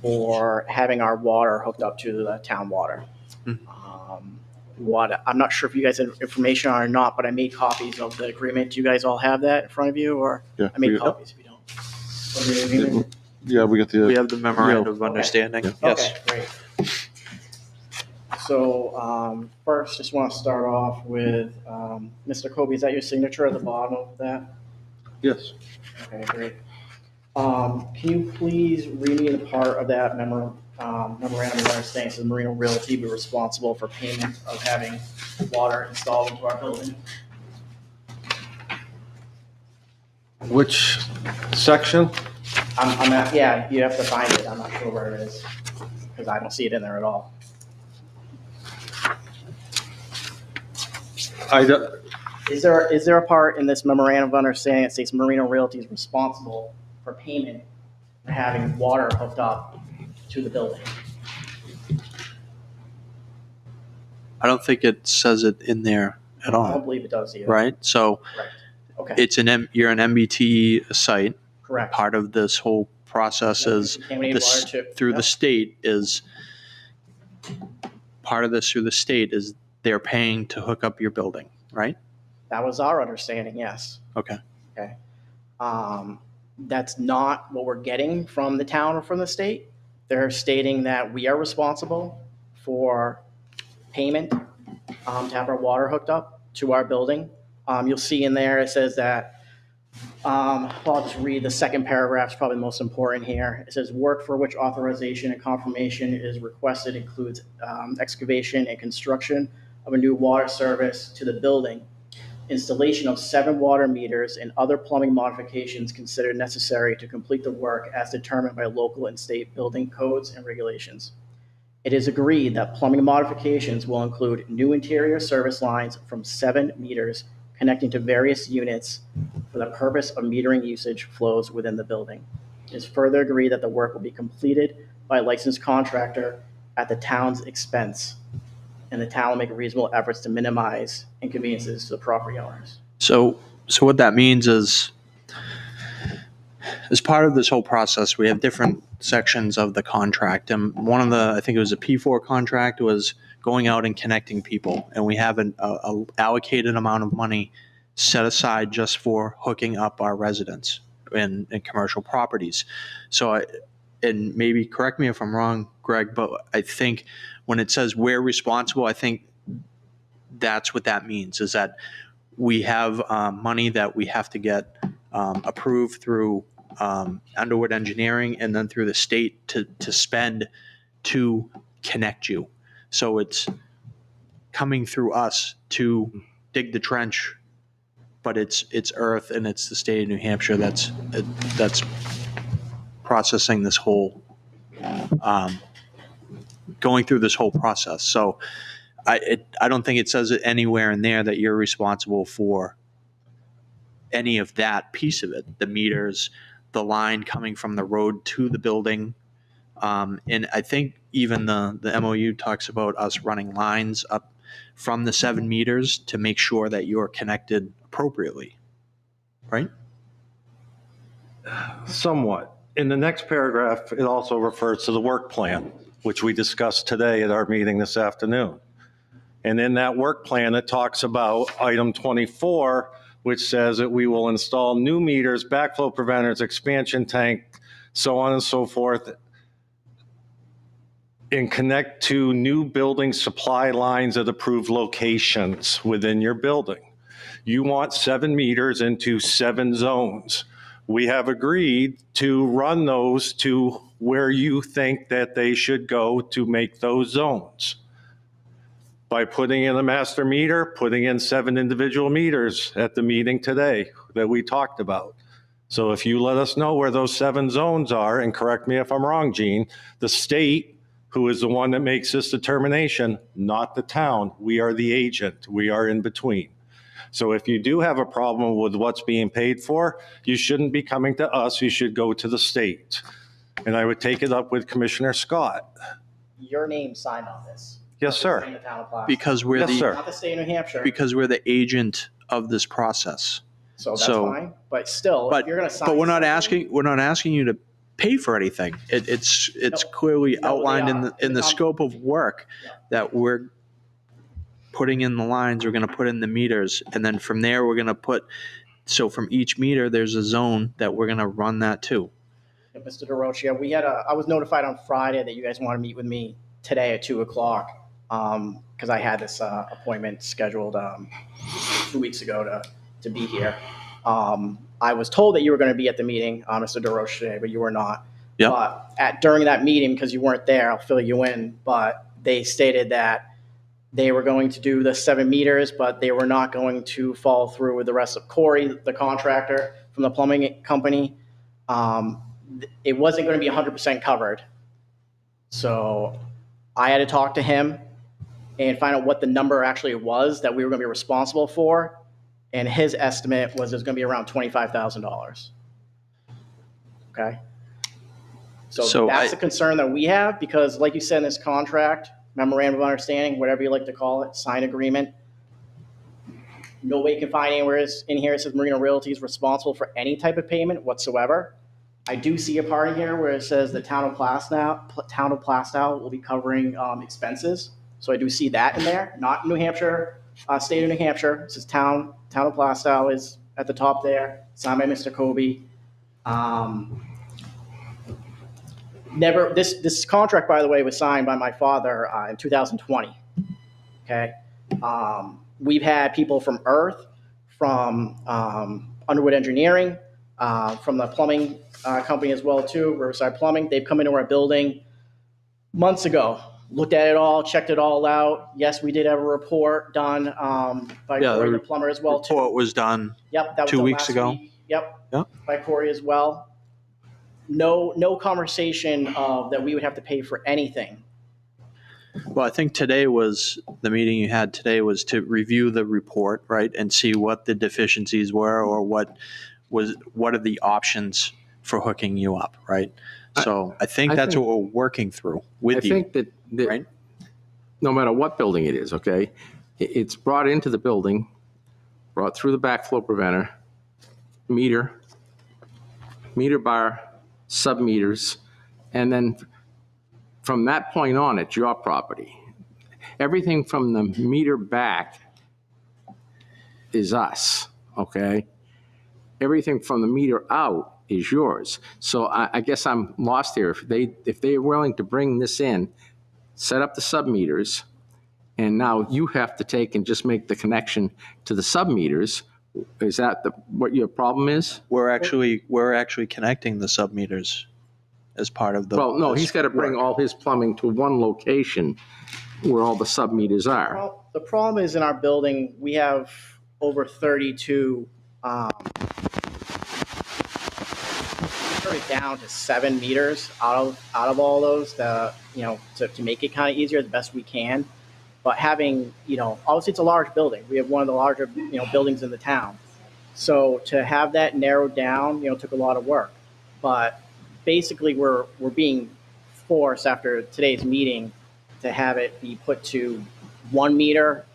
for having our water hooked up to the town water. I'm not sure if you guys have information on it or not, but I made copies of the agreement. Do you guys all have that in front of you, or Yeah, I made copies if you don't? Of the agreement? Yeah, we got the. We have the memorandum of understanding. Yeah. Yes. Okay, great. So first, just want to start off with Mr. Kobe. Is that your signature at the bottom of that? Yes. Okay, great. Can you please read me the part of that memorandum of understanding? Says Marino Realty be responsible for payment of having water installed into our building. Which section? I'm at, yeah, you have to find it. I'm not sure where it is because I don't see it in there at all. Is there a part in this memorandum of understanding that states Marino Realty is responsible for payment for having water hooked up to the building? I don't think it says it in there at all. I don't believe it does either. Right? So Correct. Okay. you're an MBT site. Correct. Part of this whole process is Contaminated water too. through the Yep. state is part of this through the state is they're paying to hook up your building, right? That was our understanding, yes. Okay. Okay. That's not what we're getting from the town or from the state. They're stating that we are responsible for payment to have our water hooked up to our building. You'll see in there, it says that, I'll just read the second paragraph, is probably the most important here. It says, work for which authorization and confirmation is requested includes excavation and construction of a new water service to the building, installation of 7 water meters, and other plumbing modifications considered necessary to complete the work as determined by local and state building codes and regulations. It is agreed that plumbing modifications will include new interior service lines from 7 meters connecting to various units for the purpose of metering usage flows within the building. It is further agreed that the work will be completed by a licensed contractor at the town's expense, and the town will make reasonable efforts to minimize inconveniences to the property owners. So what that means is, as part of this whole process, we have different sections of the contract. And one of the, I think it was a P4 contract, was going out and connecting people. And we have an allocated amount of money set aside just for hooking up our residents in commercial properties. So, and maybe correct me if I'm wrong, Greg, but I think when it says we're responsible, I think that's what that means, is that we have money that we have to get approved through Underwood Engineering and then through the state to spend to connect you. So it's coming through us to dig the trench, but it's Earth and it's the state of New Hampshire that's processing this whole, going through this whole process. So I don't think it says it anywhere in there that you're responsible for any of that piece of it, the meters, the line coming from the road to the building. And I think even the MOU talks about us running lines up from the 7 meters to make sure that you're connected appropriately, right? Somewhat. In the next paragraph, it also refers to the work plan, which we discussed today at our meeting this afternoon. And in that work plan, it talks about item 24, which says that we will install new meters, backflow preventers, expansion tank, so on and so forth, and connect to new building supply lines at approved locations within your building. You want 7 meters into 7 zones. We have agreed to run those to where you think that they should go to make those zones. By putting in a master meter, putting in 7 individual meters at the meeting today that we talked about. So if you let us know where those 7 zones are, and correct me if I'm wrong, Gene, the state, who is the one that makes this determination, not the town, we are the agent, we are in between. So if you do have a problem with what's being paid for, you shouldn't be coming to us, you should go to the state. And I would take it up with Commissioner Scott. Your name signed on this. Yes, sir. In the town of Plastow. Because we're not the state of New Hampshire. because we're the agent of this process. So that's fine, but still, if you're going to sign. But we're not asking you to pay for anything. It's clearly outlined in the scope of work that we're putting in the lines, we're going to put in the meters, and then from there we're going to put. So from each meter, there's a zone that we're going to run that to. Yeah, Mr. DeRocha, I was notified on Friday that you guys want to meet with me today at 2:00. Because I had this appointment scheduled 2 weeks ago to be here. I was told that you were going to be at the meeting, Mr. DeRoche, but you were not. Yep. But during that meeting, because you weren't there, I'll fill you in, but they stated that they were going to do the 7 meters, but they were not going to follow through with the rest of Corey, the contractor from the plumbing company. It wasn't going to be 100% covered. So I had to talk to him and find out what the number actually was that we were going to be responsible for. And his estimate was it was going to be around $25,000. Okay. So that's a concern that we have because, like you said in this contract, memorandum of understanding, whatever you like to call it, sign agreement, nobody can find anywhere in here it says Marina Realty is responsible for any type of payment whatsoever. I do see a part in here where it says the town of Plastow will be covering expenses. So I do see that in there, not New Hampshire, state of New Hampshire. It says town of Plastow is at the top there, signed by Mr. Kobe. This contract, by the way, was signed by my father in 2020. Okay. We've had people from Earth, from Underwood Engineering, from the plumbing company as well too, Riverside Plumbing. They've come into our building months ago, looked at it all, checked it all out. Yes, we did have a report done by Corey the plumber as well too. Report was done. Yep, that was 2 weeks last ago. week. Yep, by Corey as well. No conversation of that we would have to pay for anything. Well, I think today was, the meeting you had today was to review the report, right? And see what the deficiencies were, or what are the options for hooking you up, right? So I think that's what we're working through with you. I think that right? no matter what building it is, okay, it's brought into the building, brought through the backflow preventer, meter bar, sub-meters, and then from that point on, it's your property. Everything from the meter back is us, okay? Everything from the meter out is yours. So I guess I'm lost here. If they are willing to bring this in, set up the sub-meters, and now you have to take and just make the connection to the sub-meters, is that what your problem is? We're actually connecting the sub-meters as part of the. Well, no, he's got to bring all his plumbing to one location where all the sub-meters are. Well, the problem is in our building, we have over 32, down to 7 meters out of all those, to make it kind of easier the best we can. But having, obviously it's a large building. We have one of the larger, buildings in the town. So to have that narrowed down, took a lot of work. But basically we're being forced after today's meeting to have it be put to 1 meter,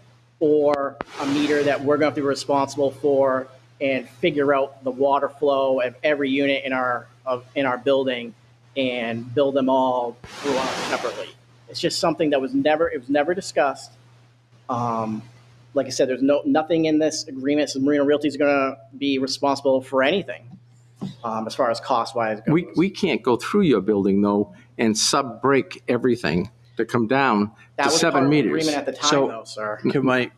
or a meter that we're going to be responsible for, and figure out the water flow of every unit in our building and bill them all throughout separately. It's just something that was never discussed. Like I said, there's nothing in this agreement. So Marina Realty is going to be responsible for anything as far as cost-wise goes. We can't go through your building, though, and sub-break everything to come down That to was 7 part of the meters. agreement at the time, though, sir.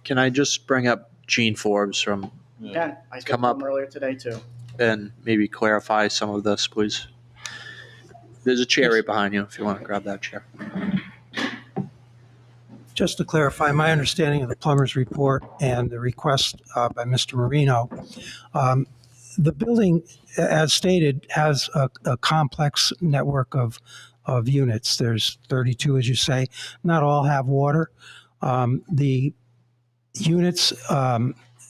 Can I just bring up Gene Forbes from Yeah, I spoke come to up him earlier today, too. and maybe clarify some of this, please? There's a chair right behind you if you want to grab that chair. Just to clarify, my understanding of the plumber's report and the request by Mr. Marino, the building, as stated, has a complex network of units. There's 32, as you say. Not all have water. The units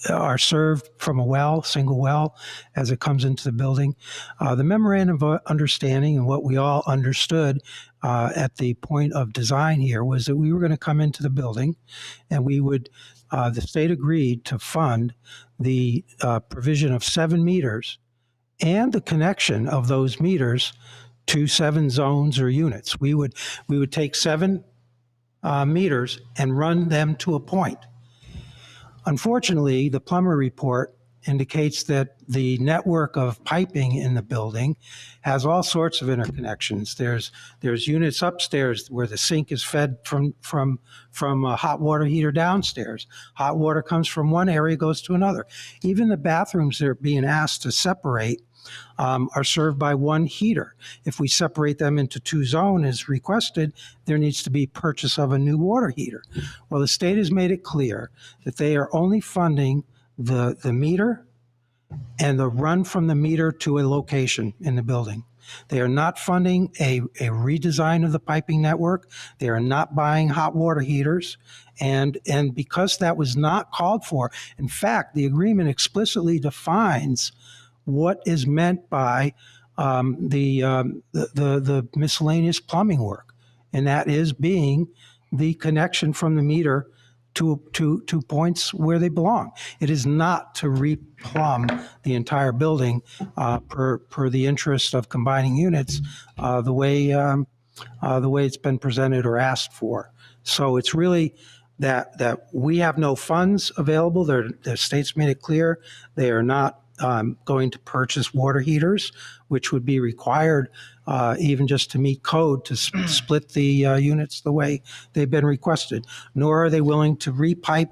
are served from a well, single well, as it comes into the building. The memorandum of understanding and what we all understood at the point of design here was that we were going to come into the building and we would, the state agreed to fund the provision of 7 meters and the connection of those meters to 7 zones or units. We would take 7 meters and run them to a point. Unfortunately, the plumber report indicates that the network of piping in the building has all sorts of interconnections. There's units upstairs where the sink is fed from a hot water heater downstairs. Hot water comes from one area, goes to another. Even the bathrooms they're being asked to separate are served by one heater. If we separate them into 2 zones as requested, there needs to be purchase of a new water heater. Well, the state has made it clear that they are only funding the meter and the run from the meter to a location in the building. They are not funding a redesign of the piping network. They are not buying hot water heaters. And because that was not called for, in fact, the agreement explicitly defines what is meant by the miscellaneous plumbing work, and that is being the connection from the meter to points where they belong. It is not to replumb the entire building per the interest of combining units the way it's been presented or asked for. So it's really that we have no funds available. The state's made it clear they are not going to purchase water heaters, which would be required even just to meet code to split the units the way they've been requested. Nor are they willing to repipe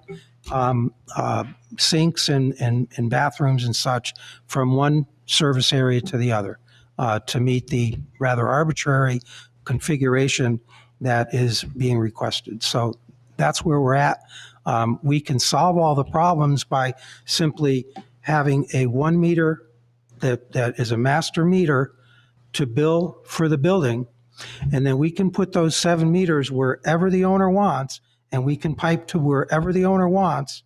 sinks and bathrooms and such from one service area to the other to meet the rather arbitrary configuration that is being requested. So that's where we're at. We can solve all the problems by simply having a 1 meter that is a master meter to bill for the building And then we can put those 7 meters wherever the owner wants, and we can pipe to wherever the owner wants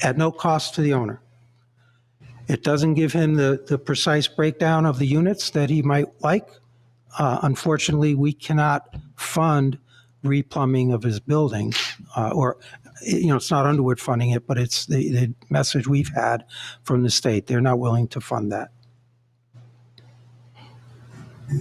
at no cost to the owner. It doesn't give him the precise breakdown of the units that he might like. Unfortunately, we cannot fund replumbing of his building, it's not Underwood funding it, but it's the message we've had from the state. They're not willing to fund that.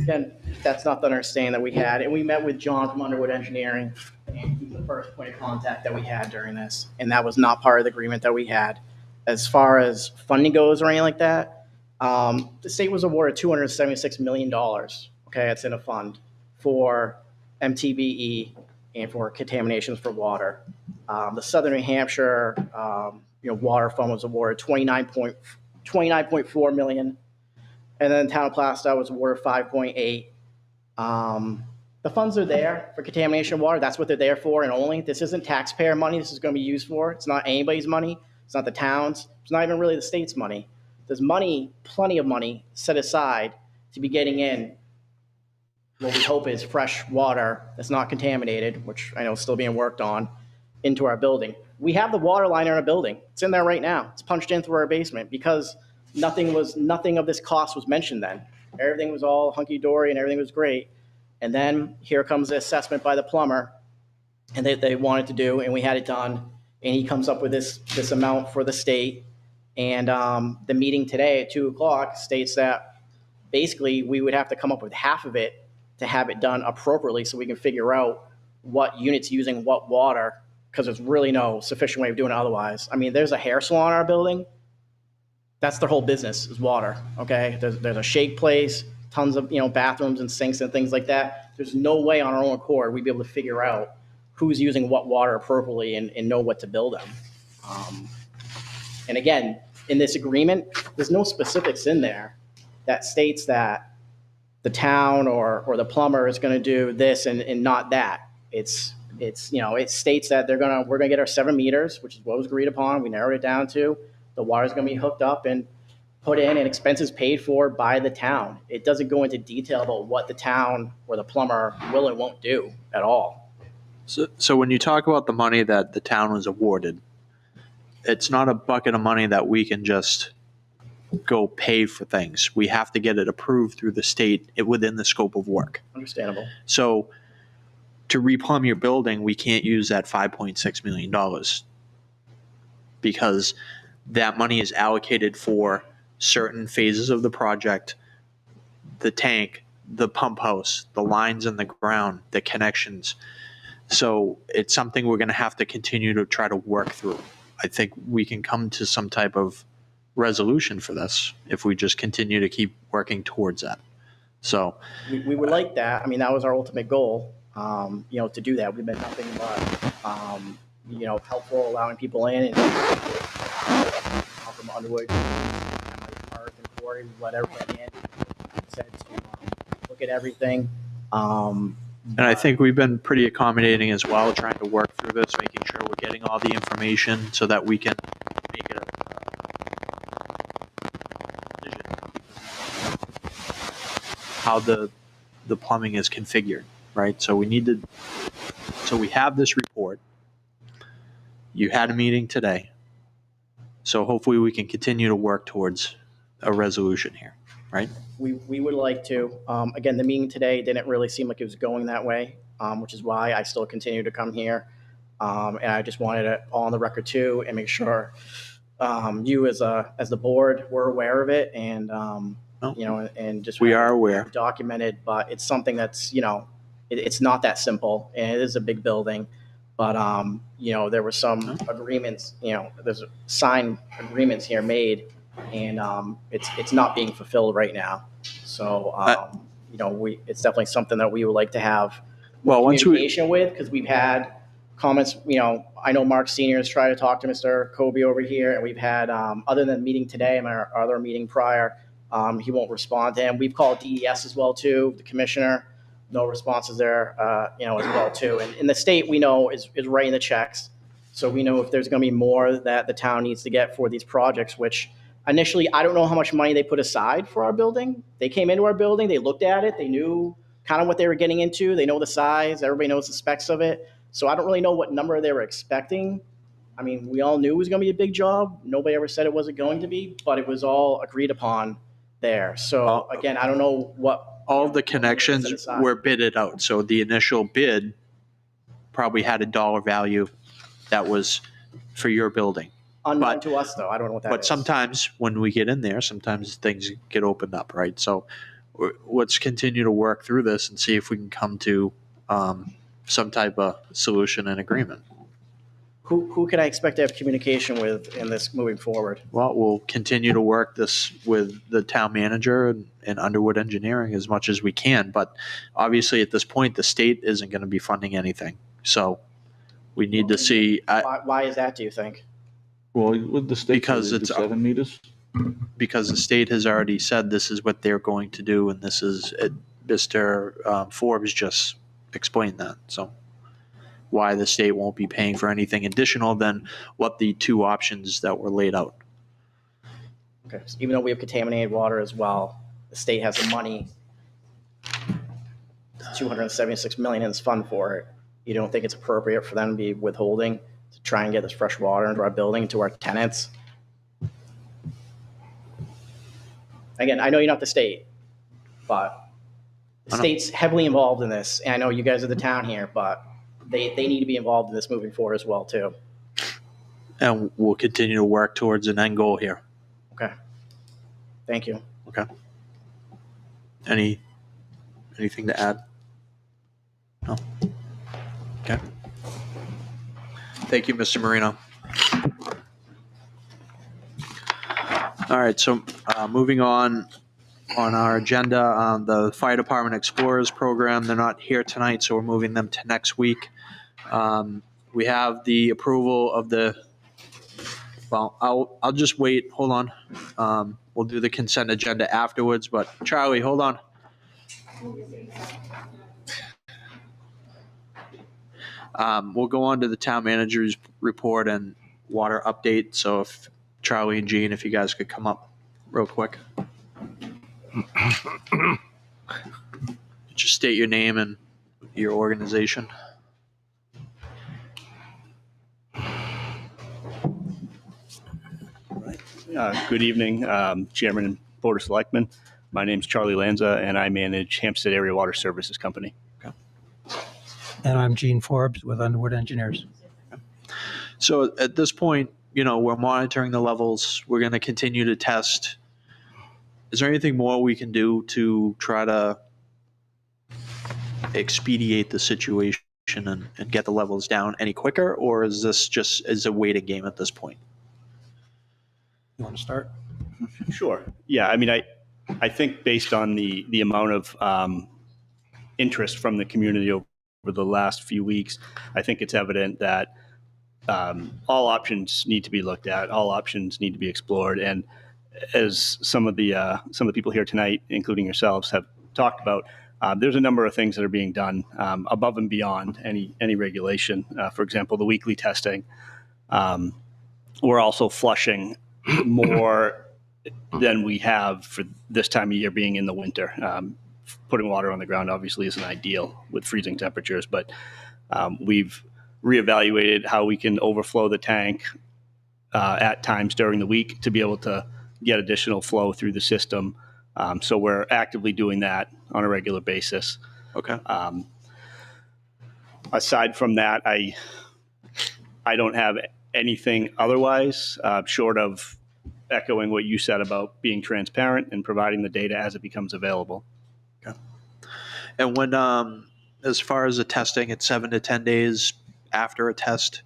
Again, that's not the understanding that we had. And we met with John from Underwood Engineering, and he's the first point of contact that we had during this. And that was not part of the agreement that we had. As far as funding goes or anything like that, the state was awarded $276 million. Okay, it's in a fund for MTBE and for contaminations for water. The Southern New Hampshire, water fund was awarded $29.4 million. And then the town of Plastow was awarded 5.8. The funds are there for contamination water. That's what they're there for and only. This isn't taxpayer money. This is going to be used for. It's not anybody's money. It's not the town's. It's not even really the state's money. There's money, plenty of money set aside to be getting in what we hope is fresh water that's not contaminated, which I know is still being worked on, into our building. We have the water line in our building. It's in there right now. It's punched in through our basement because nothing of this cost was mentioned then. Everything was all hunky-dory and everything was great. And then here comes the assessment by the plumber, and they wanted to do, and we had it done. And he comes up with this amount for the state. And the meeting today at 2:00 states that basically we would have to come up with half of it to have it done appropriately so we can figure out what units using what water, because there's really no sufficient way of doing it otherwise. I mean, there's a hair salon in our building. That's their whole business is water, okay? There's a shake place, tons of bathrooms and sinks and things like that. There's no way on our own accord we'd be able to figure out who's using what water appropriately and know what to bill them. And again, in this agreement, there's no specifics in there that states that the town or the plumber is going to do this and not that. It states that we're going to get our 7 meters, which is what was agreed upon. We narrowed it down to the water's going to be hooked up and put in and expenses paid for by the town. It doesn't go into detail about what the town or the plumber will and won't do at all. So when you talk about the money that the town was awarded, it's not a bucket of money that we can just go pay for things. We have to get it approved through the state within the scope of work. Understandable. So to replumb your building, we can't use that $5.6 million because that money is allocated for certain phases of the project, the tank, the pump house, the lines in the ground, the connections. So it's something we're going to have to continue to try to work through. I think we can come to some type of resolution for this if we just continue to keep working towards that. So we would like that. I mean, that was our ultimate goal, to do that. We've been nothing but, helpful, allowing people in and from Underwood, Earth and Quarry, we let everybody in. Said to look at everything. And I think we've been pretty accommodating as well, trying to work through this, making sure we're getting all the information so that we can make it how the plumbing is configured, right? So we have this report. You had a meeting today. So hopefully we can continue to work towards a resolution here, right? We would like to. Again, the meeting today didn't really seem like it was going that way, which is why I still continue to come here. And I just wanted it all on the record too and make sure you as the board were aware of it and, and just we are aware, documented, but it's something that's, it's not that simple and it is a big building. But, there were some agreements, there's signed agreements here made and it's not being fulfilled right now. So, it's definitely something that we would like to have communication with because we've had comments, I know Mark Sr. has tried to talk to Mr. Kobe over here and we've had, other than the meeting today and our other meeting prior, he won't respond to him. We've called DES as well too, the commissioner. No responses there, as well too. And in the state, we know is writing the checks. So we know if there's going to be more that the town needs to get for these projects, which initially, I don't know how much money they put aside for our building. They came into our building, they looked at it, they knew kind of what they were getting into. They know the size. Everybody knows the specs of it. So I don't really know what number they were expecting. I mean, we all knew it was going to be a big job. Nobody ever said it wasn't going to be, but it was all agreed upon there. So again, I don't know what. All of the connections were bidded out. So the initial bid probably had a dollar value that was for your building. Unknown to us, though. I don't know what that is. But sometimes when we get in there, sometimes things get opened up, right? So let's continue to work through this and see if we can come to some type of solution and agreement. Who can I expect to have communication with in this moving forward? Well, we'll continue to work this with the town manager and Underwood Engineering as much as we can. But obviously at this point, the state isn't going to be funding anything. So we need to see. Why is that, do you think? Well, with the state, because it's 7 meters. Because the state has already said this is what they're going to do, and this is Mr. Forbes just explained that. So why the state won't be paying for anything additional than what the two options that were laid out. Okay. So even though we have contaminated water as well, the state has the money, $276 million in this fund for it. You don't think it's appropriate for them to be withholding to try and get this fresh water into our building, into our tenants? Again, I know you're not the state, but the state's heavily involved in this. And I know you guys are the town here, but they need to be involved in this moving forward as well, too. And we'll continue to work towards an end goal here. Okay. Thank you. Okay. Anything to add? No? Okay. Thank you, Mr. Marino. All right, so moving on our agenda, the Fire Department Explorers Program, they're not here tonight, so we're moving them to next week. We have the approval of I'll just wait, hold on. We'll do the consent agenda afterwards, but Charlie, hold on. We'll go on to the town manager's report and water update, so if Charlie and Gene, if you guys could come up real quick. Just state your name and your organization. Good evening, Chairman and Board of Selectmen. My name is Charlie Lanza, and I manage Hampstead Area Water Services Company. Okay. And I'm Gene Forbes with Underwood Engineers. So at this point, we're monitoring the levels. We're going to continue to test. Is there anything more we can do to try to expedite the situation and get the levels down any quicker, or is this just a waiting game at this point? You want to start? Sure. Yeah, I mean, I think based on the amount of interest from the community over the last few weeks, I think it's evident that all options need to be looked at. All options need to be explored. And as some of the people here tonight, including yourselves, have talked about, there's a number of things that are being done above and beyond any regulation. For example, the weekly testing. We're also flushing more than we have for this time of year, being in the winter. Putting water on the ground obviously isn't ideal with freezing temperatures, but we've reevaluated how we can overflow the tank at times during the week to be able to get additional flow through the system. So we're actively doing that on a regular basis. Okay. Aside from that, I don't have anything otherwise, short of echoing what you said about being transparent and providing the data as it becomes available. Okay. And when, as far as the testing, it's 7 to 10 days after a test,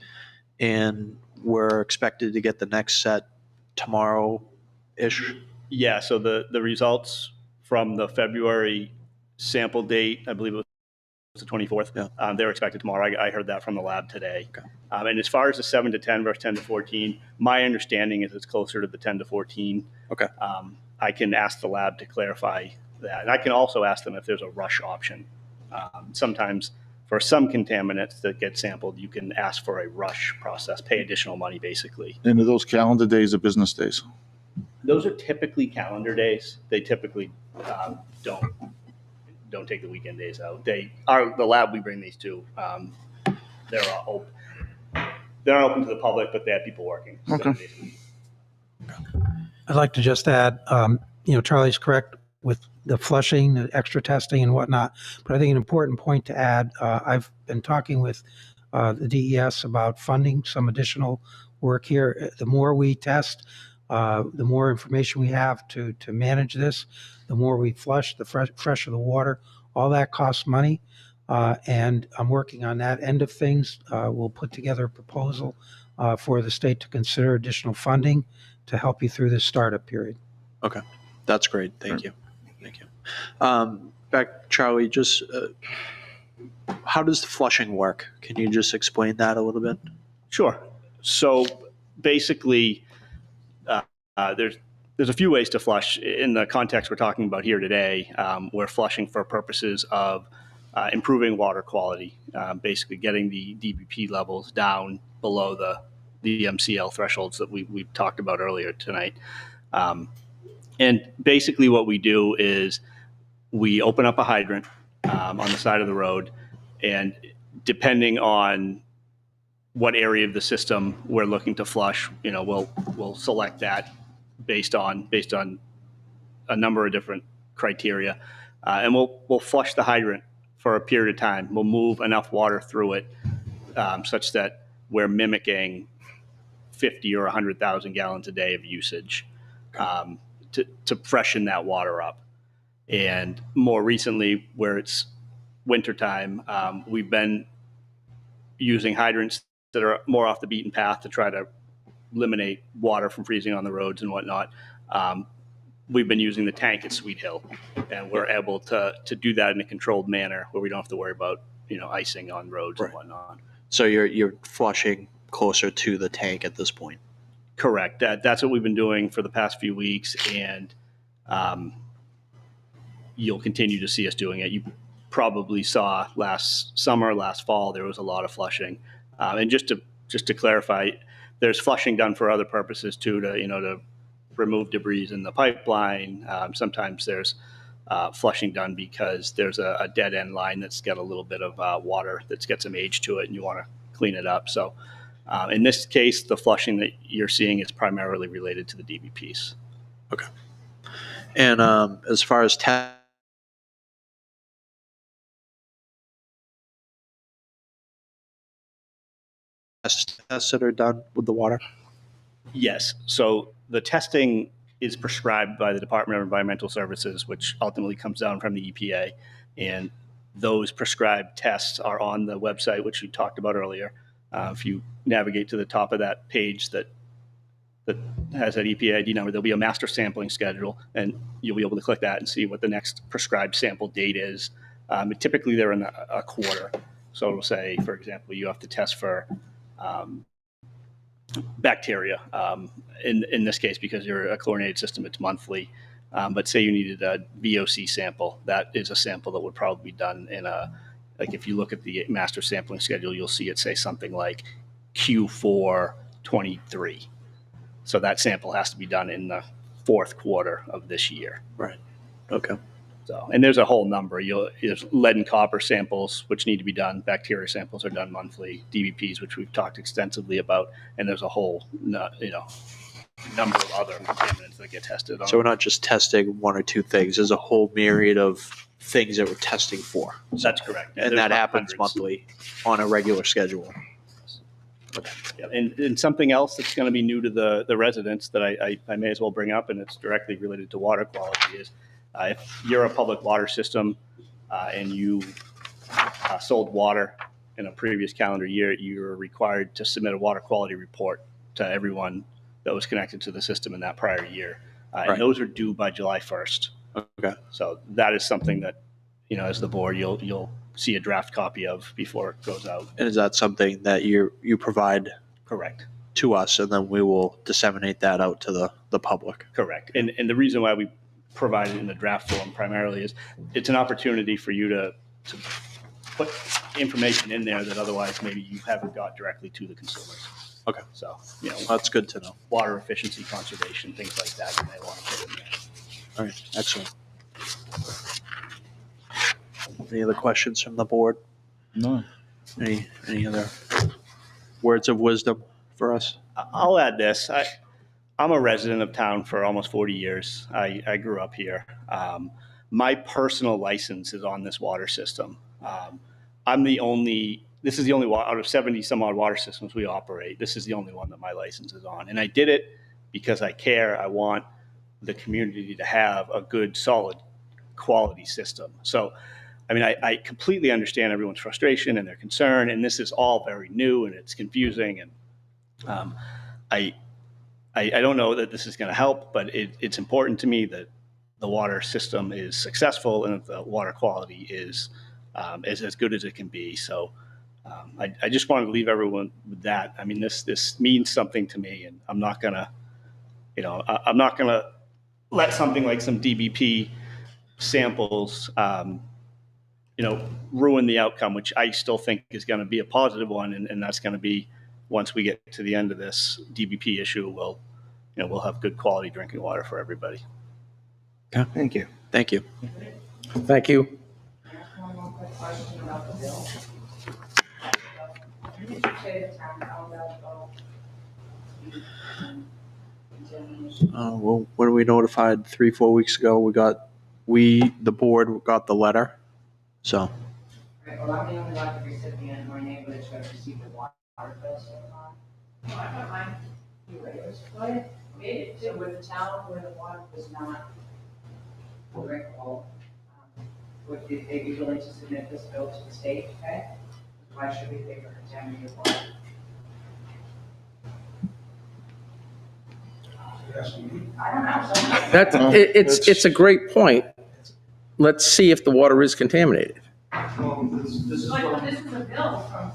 and we're expected to get the next set tomorrow-ish? Yeah, so the results from the February sample date, I believe it was the 24th, yeah. They're expected tomorrow. I heard that from the lab today. Okay. And as far as the 7 to 10 versus 10 to 14, my understanding is it's closer to the 10 to 14. Okay. I can ask the lab to clarify that. And I can also ask them if there's a rush option. Sometimes for some contaminants that get sampled, you can ask for a rush process, pay additional money basically. And are those calendar days or business days? Those are typically calendar days. They typically don't don't take the weekend days out. They are the lab we bring these to. They're open. They're not open to the public, but they have people working. Okay. 7 days a week. I'd like to just add, Charlie's correct with the flushing, the extra testing and whatnot, but I think an important point to add, I've been talking with the DES about funding some additional work here. The more we test, the more information we have to manage this, the more we flush, the fresher the water, all that costs money. And I'm working on that end of things. We'll put together a proposal for the state to consider additional funding to help you through this startup period. Okay, that's great. Thank you. Thank you. Back, Charlie, just how does the flushing work? Can you just explain that a little bit? Sure. So basically, there's a few ways to flush. In the context we're talking about here today, we're flushing for purposes of improving water quality, basically getting the DBP levels down below the MCL thresholds that we've talked about earlier tonight. And basically what we do is we open up a hydrant on the side of the road, and depending on what area of the system we're looking to flush, we'll select that based on a number of different criteria, and we'll flush the hydrant for a period of time. We'll move enough water through it such that we're mimicking 50 or 100,000 gallons a day of usage to freshen that water up. And more recently, where it's wintertime, we've been using hydrants that are more off the beaten path to try to eliminate water from freezing on the roads and whatnot. We've been using the tank at Sweet Hill, and we're able to do that in a controlled manner where we don't have to worry about icing on roads and whatnot. So you're flushing closer to the tank at this point. Correct. That's what we've been doing for the past few weeks, and you'll continue to see us doing it. You probably saw last summer, last fall, there was a lot of flushing. And just to clarify, there's flushing done for other purposes too, to remove debris in the pipeline. Sometimes there's flushing done because there's a dead end line that's got a little bit of water that's got some age to it, and you want to clean it up. So in this case, the flushing that you're seeing is primarily related to the DBPs. Okay. And as far as tests that are done with the water? Yes. So the testing is prescribed by the Department of Environmental Services, which ultimately comes down from the EPA. And those prescribed tests are on the website, which you talked about earlier. If you navigate to the top of that page that has that EPA ID number, there'll be a master sampling schedule, and you'll be able to click that and see what the next prescribed sample date is. Typically, they're in a quarter. So it'll say, for example, you have to test for bacteria. In this case, because you're a chlorinated system, it's monthly. But say you needed a VOC sample, that is a sample that would probably be done in like if you look at the master sampling schedule, you'll see it say something like Q4 23. So that sample has to be done in the fourth quarter of this year. Right. Okay. So, and there's a whole number. There's lead and copper samples, which need to be done. Bacteria samples are done monthly. DBPs, which we've talked extensively about, and there's a whole, number of other contaminants that get tested on. So we're not just testing one or two things. There's a whole myriad of things that we're testing for. That's correct. And that happens monthly on a regular schedule. Okay. Yeah. And something else that's going to be new to the residents that I may as well bring up, and it's directly related to water quality, is if you're a public water system and you sold water in a previous calendar year, you're required to submit a water quality report to everyone that was connected to the system in that prior year. And those are due by July 1st. Okay. So that is something that, as the board, you'll see a draft copy of before it goes out. And is that something that you provide? Correct. To us, and then we will disseminate that out to the public? Correct. And the reason why we provide it in the draft form primarily is it's an opportunity for you to put information in there that otherwise maybe you haven't got directly to the consumers. Okay. So, that's good to know. Water efficiency, conservation, things like that, you may want to put in there. All right. Excellent. Any other questions from the board? No. Any other words of wisdom for us? I'll add this. I'm a resident of town for almost 40 years. I grew up here. My personal license is on this water system. This is the only out of 70 some odd water systems we operate. This is the only one that my license is on. And I did it because I care. I want the community to have a good, solid, quality system. So, I mean, I completely understand everyone's frustration and their concern, and this is all very new and it's confusing. And I don't know that this is going to help, but it's important to me that the water system is successful and that the water quality is as good as it can be. So I just wanted to leave everyone with that. I mean, this means something to me, and I'm not going to, I'm not going to let something like some DBP samples, ruin the outcome, which I still think is going to be a positive one. And that's going to be, once we get to the end of this DBP issue, we'll have good quality drinking water for everybody. Okay. Thank you. Thank you. Thank you. One more quick question about the bill. Did you say the town found out about Well, when we notified 3-4 weeks ago, the board got the letter. So, Right, well, I'm the only like recipient in my neighborhood to have received the water bill so far. No, I got mine. You ready to split it? Made it to with the town where the water was not drinkable. Would they be willing to submit this bill to the state, okay? Why should we pay for contaminated water? I don't know. It's a great point. Let's see if the water is contaminated. This is a bill from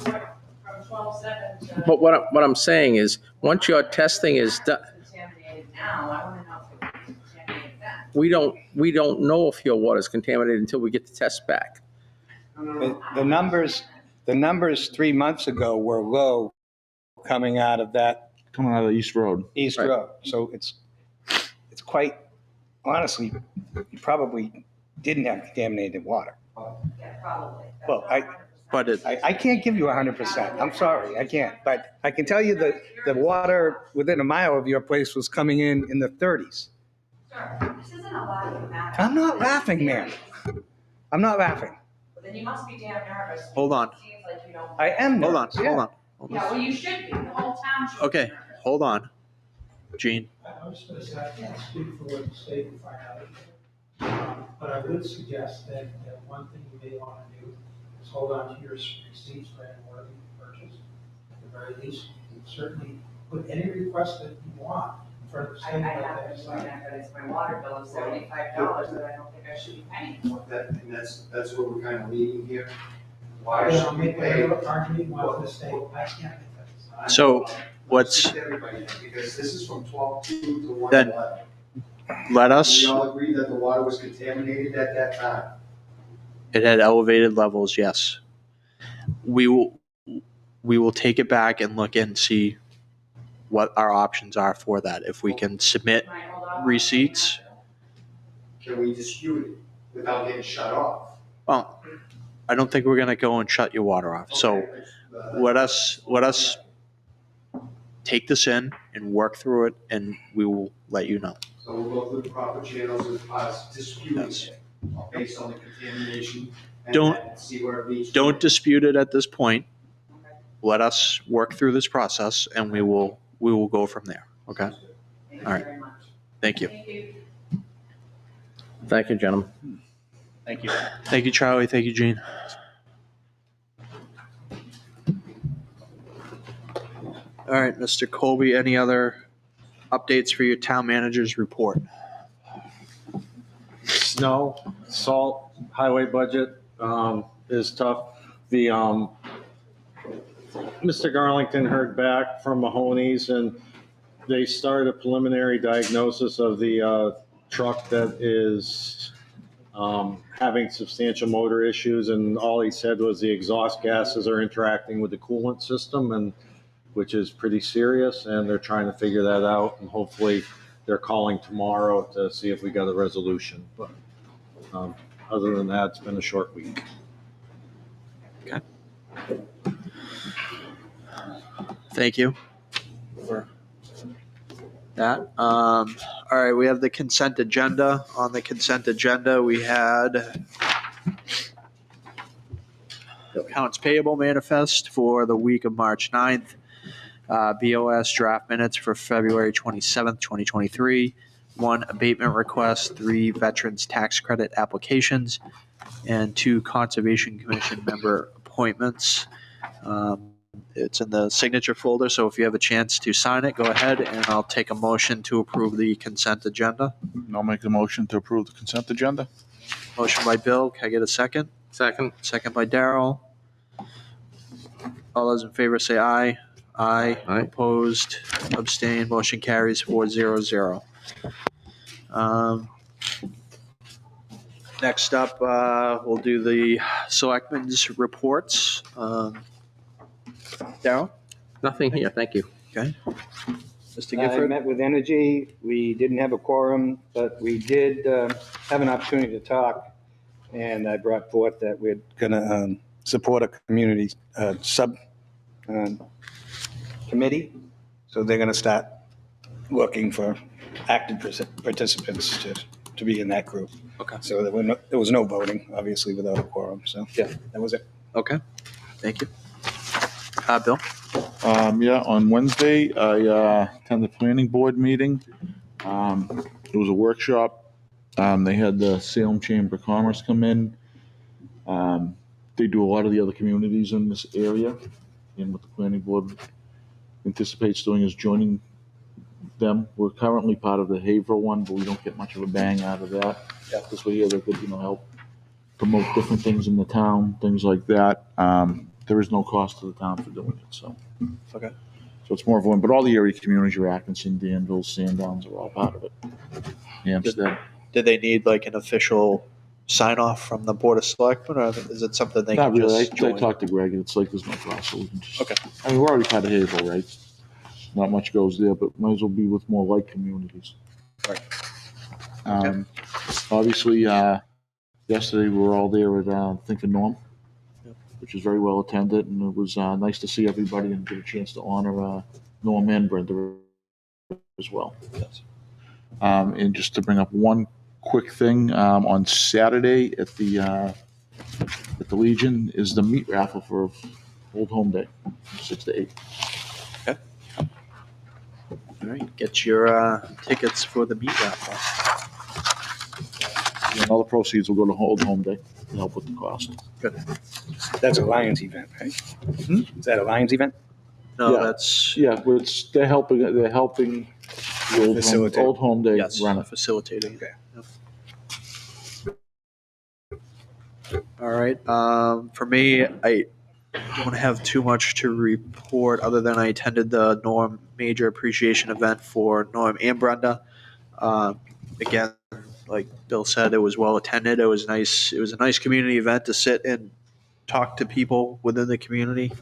12/7 to. But what I'm saying is, once your testing is done, Contaminated now, I want to know if it was contaminated then. we don't know if your water is contaminated until we get the test back. The numbers 3 months ago were low coming out of East Road. East Right. Road. So it's quite, honestly, you probably didn't have contaminated water. Yeah, probably. Well, I can't give you 100%. I'm sorry, I can't. But I can tell you that the water within a mile of your place was coming in the 30s. Sir, this isn't a laughing matter. I'm not laughing, man. I'm not laughing. But then you must be damn nervous. Hold on. It seems like you don't. I am hold on, nervous, hold yeah. on. Yeah, well, you should be. The whole town should be. Okay, hold on. Gene? I was going to say, I can't speak for what the state will find out. But I would suggest that one thing you may want to do is hold on to your receipts for any water you purchase. At the very least, you can certainly put any request that you want in front of the I state. have it doing that, but it's my water bill of $75 that I don't think I should be paying for. And that's where we're kind of leading here. Why Why should should we we pay pay? what argument you want to the state? I can't make that. So, what's, Everybody, because this is from 12/2 to 1/11. Then let us, We all agree that the water was contaminated at that time. it had elevated levels, yes. We will take it back and look and see what our options are for that. If we can submit Can I hold off on receipts, Can we dispute it without getting shut off? well, I don't think we're gonna go and shut your water off. So Okay, let us take this in and work through it, and we will let you know. So we'll go through the proper channels of us disputing Yes. it based on the contamination. and Don't- then see where it leads. Don't dispute it at this point. Let us work through this process, and we will go from there, okay? Thank All you right. very much. Thank you. Thank you. Thank you, gentlemen. Thank you. Thank you, Charlie. Thank you, Gene. All right, Mr. Colby, any other updates for your town manager's report? Snow, salt, highway budget is tough. The Mr. Garlington heard back from Mahoney's, and they started a preliminary diagnosis of the truck that is having substantial motor issues, and all he said was the exhaust gases are interacting with the coolant system, and which is pretty serious, and they're trying to figure that out, and hopefully they're calling tomorrow to see if we got a resolution. But other than that, it's been a short week. Thank you for that. All right, we have the consent agenda. On the consent agenda, we had accounts payable manifest for the week of March 9th, BOS draft minutes for February 27th, 2023, 1 abatement request, 3 veterans tax credit applications, and 2 Conservation Commission member appointments. It's in the signature folder, so if you have a chance to sign it, go ahead, and I'll take a motion to approve the consent agenda. I'll make the motion to approve the consent agenda. Motion by Bill. Can I get a second? Second. Second by Daryl. All those in favor say aye. Aye. Aye. Opposed, abstained, motion carries 4-0-0. Next up, we'll do the selectmen's reports. Daryl? Nothing here, thank you. Okay. Mr. I Gifford? met with Energy. We didn't have a quorum, but we did have an opportunity to talk. And I brought forth that we're going to support a community committee. So they're going to start looking for active participants to be in that group. Okay. So there was no voting, obviously, without a quorum. So yeah, that was it. Okay. Thank you. Bill? Yeah, on Wednesday, I attended the planning board meeting. It was a workshop. They had the Salem Chamber of Commerce come in. They do a lot of the other communities in this area. And what the planning board anticipates doing is joining them. We're currently part of the Haverhill one, but we don't get much of a bang out of that. This way here, they could, help promote different things in the town, things like that. There is no cost to the town for doing it, so. Okay. So it's more of one, but all the area communities, your Atkinson, Danville, Sandowns are all part of it. Hampstead. Did they need like an official sign off from the Board of Selectmen, or is it something they Not can really. just I join? talked to Greg, and it's like there's no cost, so we can just. Okay. I mean, we're already part of Haverhill, right? Not much goes there, but might as well be with more like communities. Right. Obviously, yesterday we were all there at Think of Norm, which was very well attended, and it was nice to see everybody and get a chance to honor Norm and Brenda as well. Yes. And just to bring up one quick thing, on Saturday at the Legion is the meat raffle for Old Home Day, 6 to 8. Okay. All right. Get your tickets for the meat raffle. And all the proceeds will go to Old Home Day to help with the cost. Good. That's a Lions event, right? Is that a Lions event? No, Yeah. that's They're helping the Facilitate. Old Home Day yes, run it. facilitating. Okay. All right. For me, I don't have too much to report other than I attended the Norm Major Appreciation event for Norm and Brenda. Again, like Bill said, it was well attended. It was nice. It was a nice community event to sit and talk to people within the community.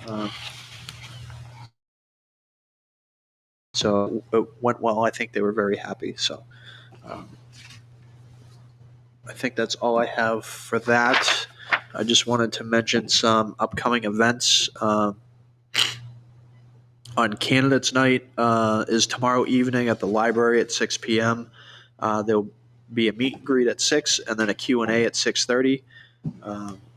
So it went well. I think they were very happy. So I think that's all I have for that. I just wanted to mention some upcoming events. On Candidates Night is tomorrow evening at the library at 6 p.m. There'll be a meet and greet at 6 and then a Q&A at 6:30.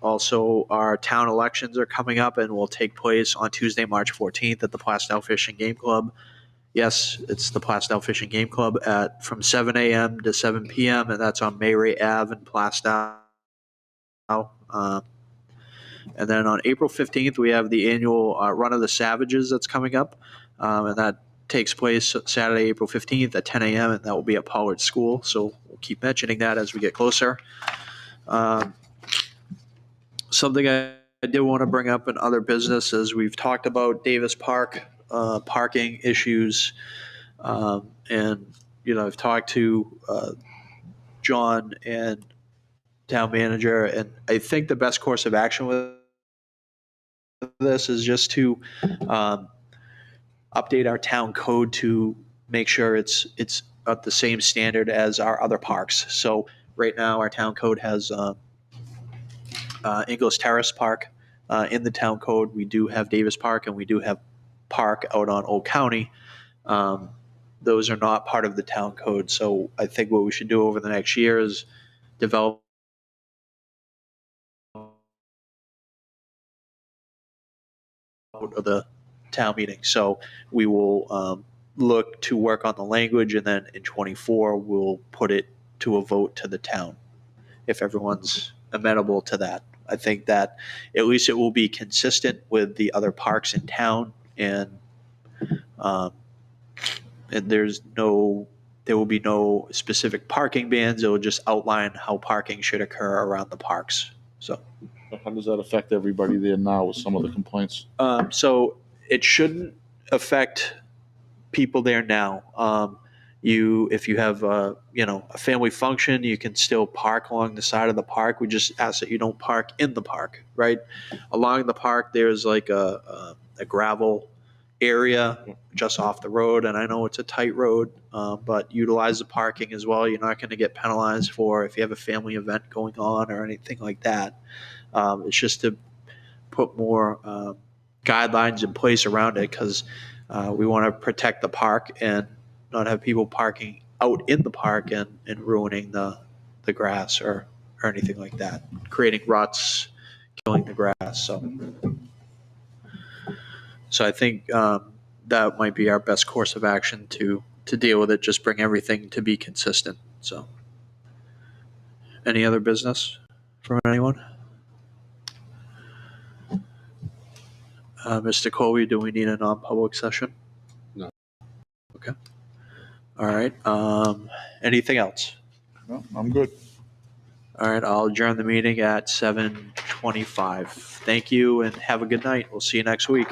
Also, our town elections are coming up and will take place on Tuesday, March 14th at the Plastow Fishing Game Club. Yes, it's the Plastow Fishing Game Club from 7 a.m. to 7 p.m. and that's on Mayray Ave in Plastow. And then on April 15th, we have the annual Run of the Savages that's coming up. And that takes place Saturday, April 15th at 10 a.m. and that will be at Pollard School. So we'll keep mentioning that as we get closer. Something I did want to bring up in other businesses, we've talked about Davis Park parking issues. And, I've talked to John and town manager, and I think the best course of action with this is just to update our town code to make sure it's at the same standard as our other parks. So right now our town code has Ingles Terrace Park in the town code. We do have Davis Park and we do have Park out on Old County. Those are not part of the town code. So I think what we should do over the next year is develop out of the town meeting. So we will look to work on the language, and then in 24 we'll put it to a vote to the town if everyone's amenable to that. I think that at least it will be consistent with the other parks in town, and there will be no specific parking bans. It will just outline how parking should occur around the parks. So How does that affect everybody there now with some of the complaints? so it shouldn't affect people there now. If you have a family function, you can still park along the side of the park. We just ask that you don't park in the park, right? Along the park, there's like a gravel area just off the road, and I know it's a tight road, but utilize the parking as well. You're not going to get penalized for if you have a family event going on or anything like that. It's just to put more guidelines in place around it, because we want to protect the park and not have people parking out in the park and ruining the grass or anything like that, creating ruts, killing the grass. So I think that might be our best course of action to deal with it. Just bring everything to be consistent. So, any other business from anyone? Mr. Colby, do we need a non-public session? No. Okay. All right. Anything else? No, I'm good. All right. I'll adjourn the meeting at 7:25. Thank you and have a good night. We'll see you next week.